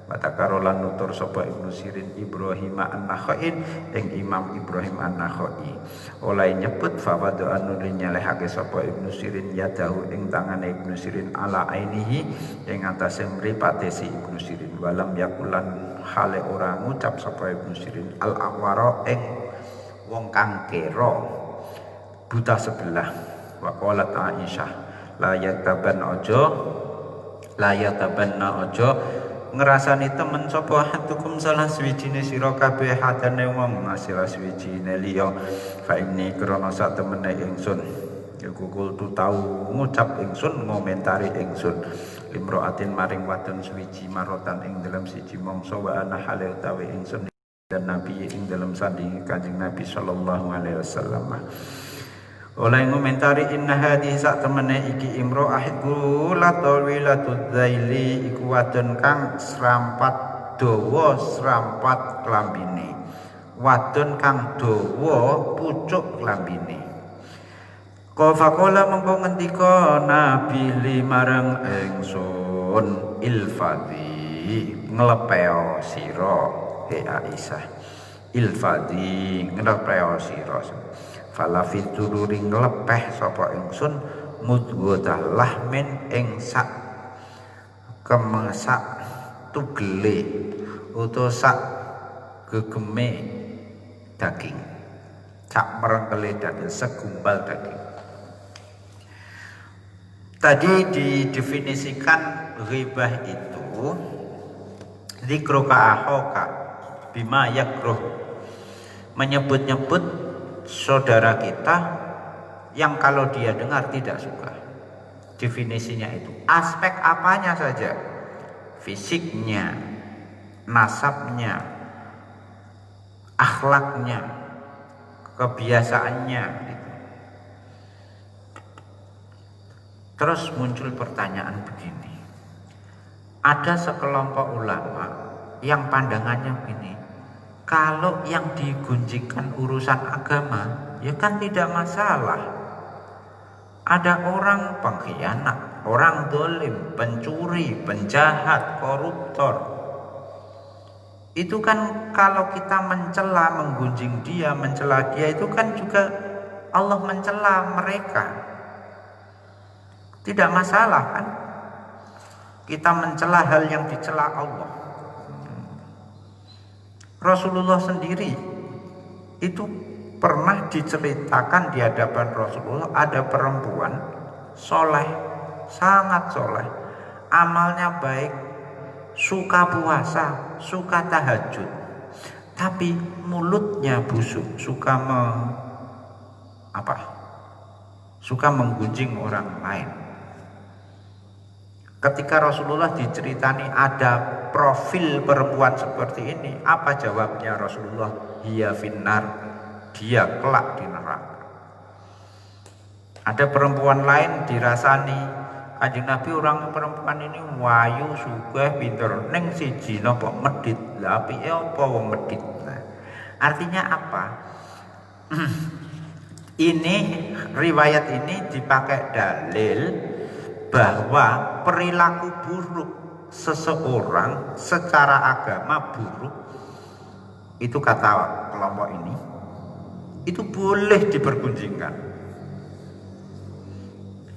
Watakarolan nutur sapa Ibnu Sirin Ibrahim an-Nakhai ing Imam Ibrahim an-Nakhai oleh nyebut fawadu anu nyalehake sapa Ibnu Sirin yadahu ing tangane Ibnu Sirin ala ainihi ing atase mripate si Ibnu Sirin walam yakulan hale ora ngucap sapa Ibnu Sirin al-awara ing wong kang kera buta sebelah. Wa qalat Aisyah la yatabanna ojo ngrasani temen sapa hatukum salah suwijine sira kabeh hadane wong salah suwijine liya fa inni krana sak temene ingsun iku kultu tau ngucap ingsun ngomentari ingsun limraatin maring wadon suwiji marotan ing dalam siji mangsa wa ana halil tawi ingsun dan nabi ing dalam sandingi Kanjeng Nabi sallallahu alaihi wasallam oleh ngomentari inna hadhihi sak temene iki imro'ah iku latawilatud zaili iku wadon kang srampat dawa srampat klambine wadon kang dawa pucuk klambine. Qafaqala mengko ngendika nabi li marang ingsun ilfadhi nglepeo sira he Aisyah ilfadhi nglepeo sira fala fil tururi nglepeh sapa ingsun mudghotah lahmin ing sak kemesak tugele utawa sak gegeme daging sak merengkele daging segumpal daging. Tadi didefinisikan ghibah itu dzikru ka'ahoka bima yakruh menyebut-nyebut saudara kita yang kalau dia dengar tidak suka. Definisinya itu aspek apanya saja, fisiknya, nasabnya, akhlaknya, kebiasaannya gitu. Terus muncul pertanyaan begini, ada sekelompok ulama yang pandangannya begini, kalau yang digunjingkan urusan agama, ya kan tidak masalah. Ada orang pengkhianat, orang dolim, pencuri, penjahat, koruptor. Itu kan kalau kita mencela, menggunjing dia, mencela dia, itu kan juga Allah mencela mereka. Tidak masalah kan? Kita mencela hal yang dicela Allah. Rasulullah sendiri itu pernah diceritakan di hadapan Rasulullah ada perempuan soleh, sangat soleh, amalnya baik, suka puasa, suka tahajud, tapi mulutnya busuk, suka menggunjing orang lain. Ketika Rasulullah diceritani ada profil perempuan seperti ini, apa jawabnya Rasulullah? Hiya finnar, dia kelak di neraka. Ada perempuan lain dirasani Kanjeng Nabi orang perempuan ini wayu sugih pinter ning siji napa medhit. Lah apike apa wong medhit? Nah, artinya apa? Ini riwayat ini dipakai dalil bahwa perilaku buruk seseorang secara agama buruk itu kata kelompok ini itu boleh dipergunjingkan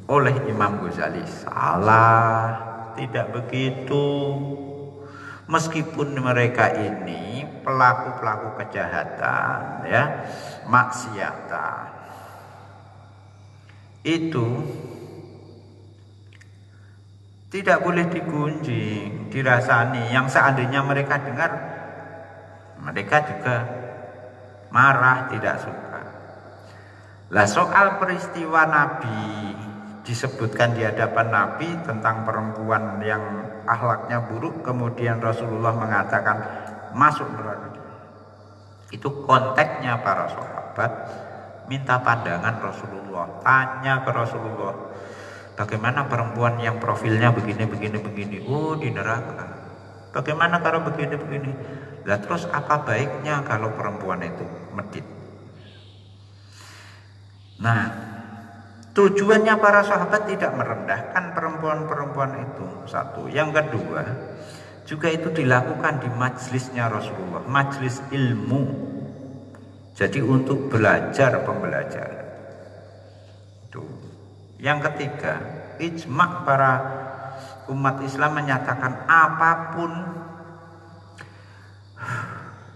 oleh Imam Ghazali. Salah, tidak begitu. Meskipun mereka ini pelaku-pelaku kejahatan, ya, maksiatan, itu tidak boleh digunjing, dirasani. Yang seandainya mereka dengar, mereka juga marah, tidak suka. Lah soal peristiwa Nabi disebutkan di hadapan Nabi tentang perempuan yang akhlaknya buruk, kemudian Rasulullah mengatakan masuk neraka. Itu konteksnya para sahabat minta pandangan Rasulullah, tanya ke Rasulullah, bagaimana perempuan yang profilnya begini. Oh, di neraka. Bagaimana kalau begini? Lah terus apa baiknya kalau perempuan itu medit? Nah, tujuannya para sahabat tidak merendahkan perempuan-perempuan itu, satu. Yang kedua, juga itu dilakukan di majelisnya Rasulullah, majelis ilmu. Jadi untuk belajar pembelajaran. Itu. Yang ketiga, ijma' para umat Islam menyatakan apapun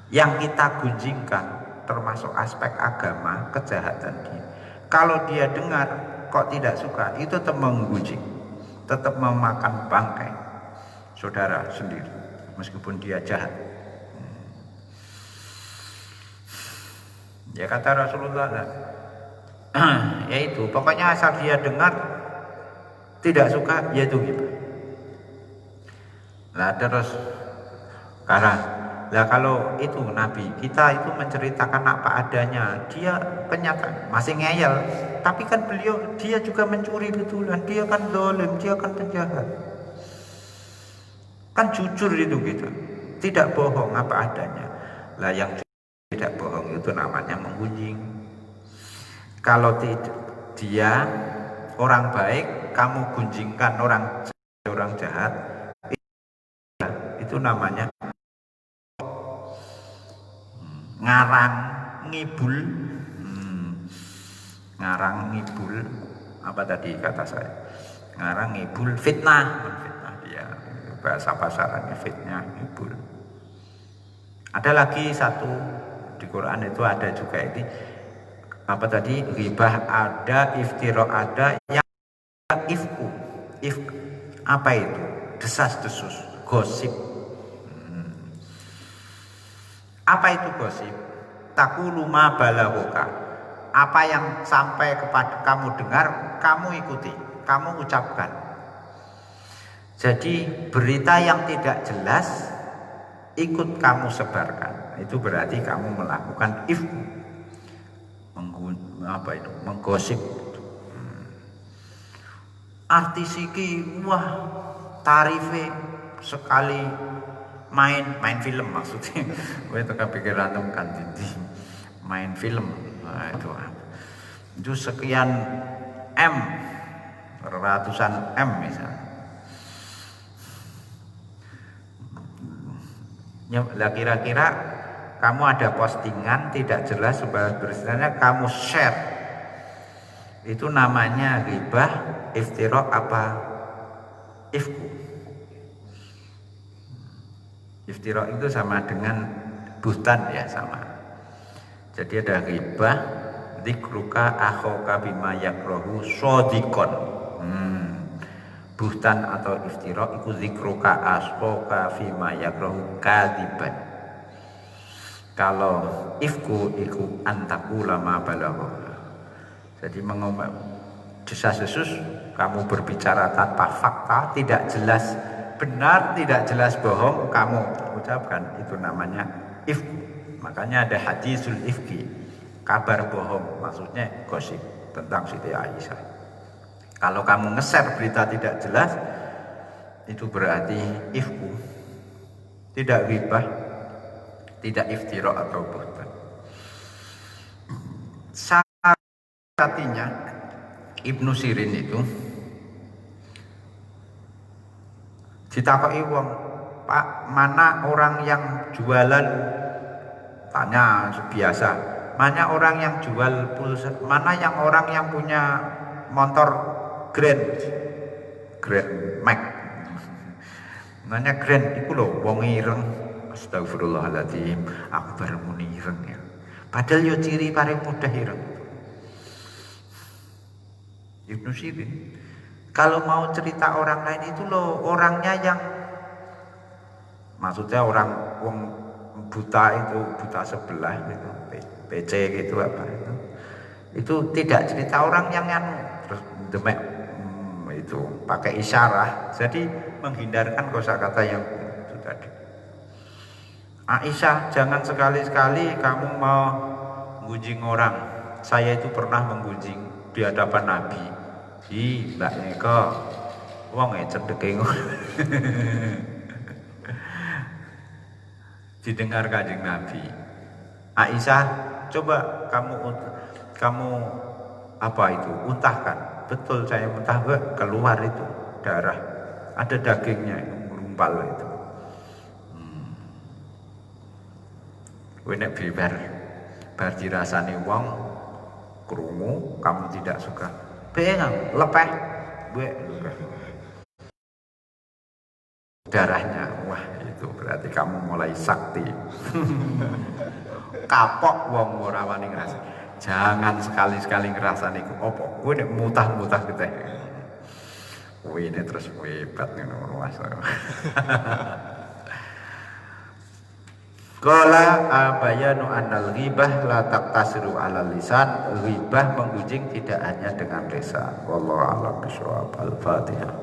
yang kita gunjingkan termasuk aspek agama, kejahatan dia, kalau dia dengar kok tidak suka, itu tetap menggunjing, tetap memakan bangkai saudara sendiri meskipun dia jahat. Ya kata Rasulullah, yaitu pokoknya asal dia dengar tidak suka, yaitu gitu. Lah terus lah kalau itu Nabi kita itu menceritakan apa adanya, dia kenyataan masih ngeyel, tapi kan dia juga mencuri betulan, dia kan dolim, dia kan penjahat, kan jujur itu gitu, tidak bohong apa adanya. Lah yang tidak bohong itu namanya menggunjing. Kalau dia orang baik, kamu gunjingkan orang jahat, itu namanya ngarang ngibul. Ngarang ngibul apa tadi kata saya? Ngarang ngibul, fitnah dia, bahasa pasarannya fitnah, ngibul. Ada lagi satu di Quran itu ada juga ini apa tadi, ghibah ada, iftira ada, yang ifku apa itu? Desas-desus, gosip. Apa itu gosip? Taqulu ma balaghuka. Apa yang sampai kepada kamu dengar, kamu ikuti, kamu ucapkan. Jadi berita yang tidak jelas ikut kamu sebarkan. Itu berarti kamu melakukan ifku. Menggosip. Artis iki wah tarife sekali main film maksudnya. Itu kepikiran kan Didi main film. Nah, itu sekian M, ratusan M misalnya. Lah kira-kira kamu ada postingan tidak jelas sebagai beritanya, kamu share, itu namanya ghibah, iftira apa ifku. Iftira itu sama dengan buhtan ya, sama. Jadi ada ghibah, dzikruka akhaka bima yakrahu shadikon. Buhtan atau iftira itu dzikruka akhaka bima yakrahu kadziban. Kalau ifku iku antakula ma balagha. Jadi mengomong desas-desus, kamu berbicara tanpa fakta, tidak jelas benar, tidak jelas bohong, kamu ucapkan, itu namanya ifku. Makanya ada hadisul ifki, kabar bohong, maksudnya gosip tentang Siti Aisyah. Kalau kamu nge-share berita tidak jelas, itu berarti ifku, tidak ghibah, tidak iftira atau buhtan. Artinya Ibnu Sirin itu ditakoki wong, Pak, mana orang yang jualan, tanya biasa, mana orang yang jual pulsa, mana yang orang yang punya motor Grand Max, nanya Grand itu loh wong ireng. Astagfirullahaladzim, aku baru muni ireng ya, padahal yo ciri paling mudah ireng. Ibnu Sirin kalau mau cerita orang lain itu loh orangnya yang, maksudnya orang wong buta itu, buta sebelah gitu, PC gitu apa itu tidak cerita orang yang terus demek itu pakai isyarat, jadi menghindarkan kosakata yang itu tadi. Aisyah, jangan sekali-sekali kamu mau menggunjing orang. Saya itu pernah menggunjing di hadapan Nabi. Mbak Eko wong cedeke ngono. Didengar Kanjeng Nabi. Aisyah, coba kamu apa itu? Untahkan. Betul saya muntah, keluar itu darah. Ada dagingnya itu ngumpal itu. Kowe nek bar dirasani wong krungu kamu tidak suka. Pengen lepeh, darahnya, wah itu berarti kamu mulai sakti. Kapok wong ora wani ngrasani. Jangan sekali-sekali ngrasani ku opo. Kowe nek mutah-mutah gitu. Kowe nek terus hebat ngono Mas. Qala abayanu annal ghibah la taqtasiru 'alal lisan. Ghibah menggunjing tidak hanya dengan lisan. Wallahu a'lam bishawab. Al-Fatihah.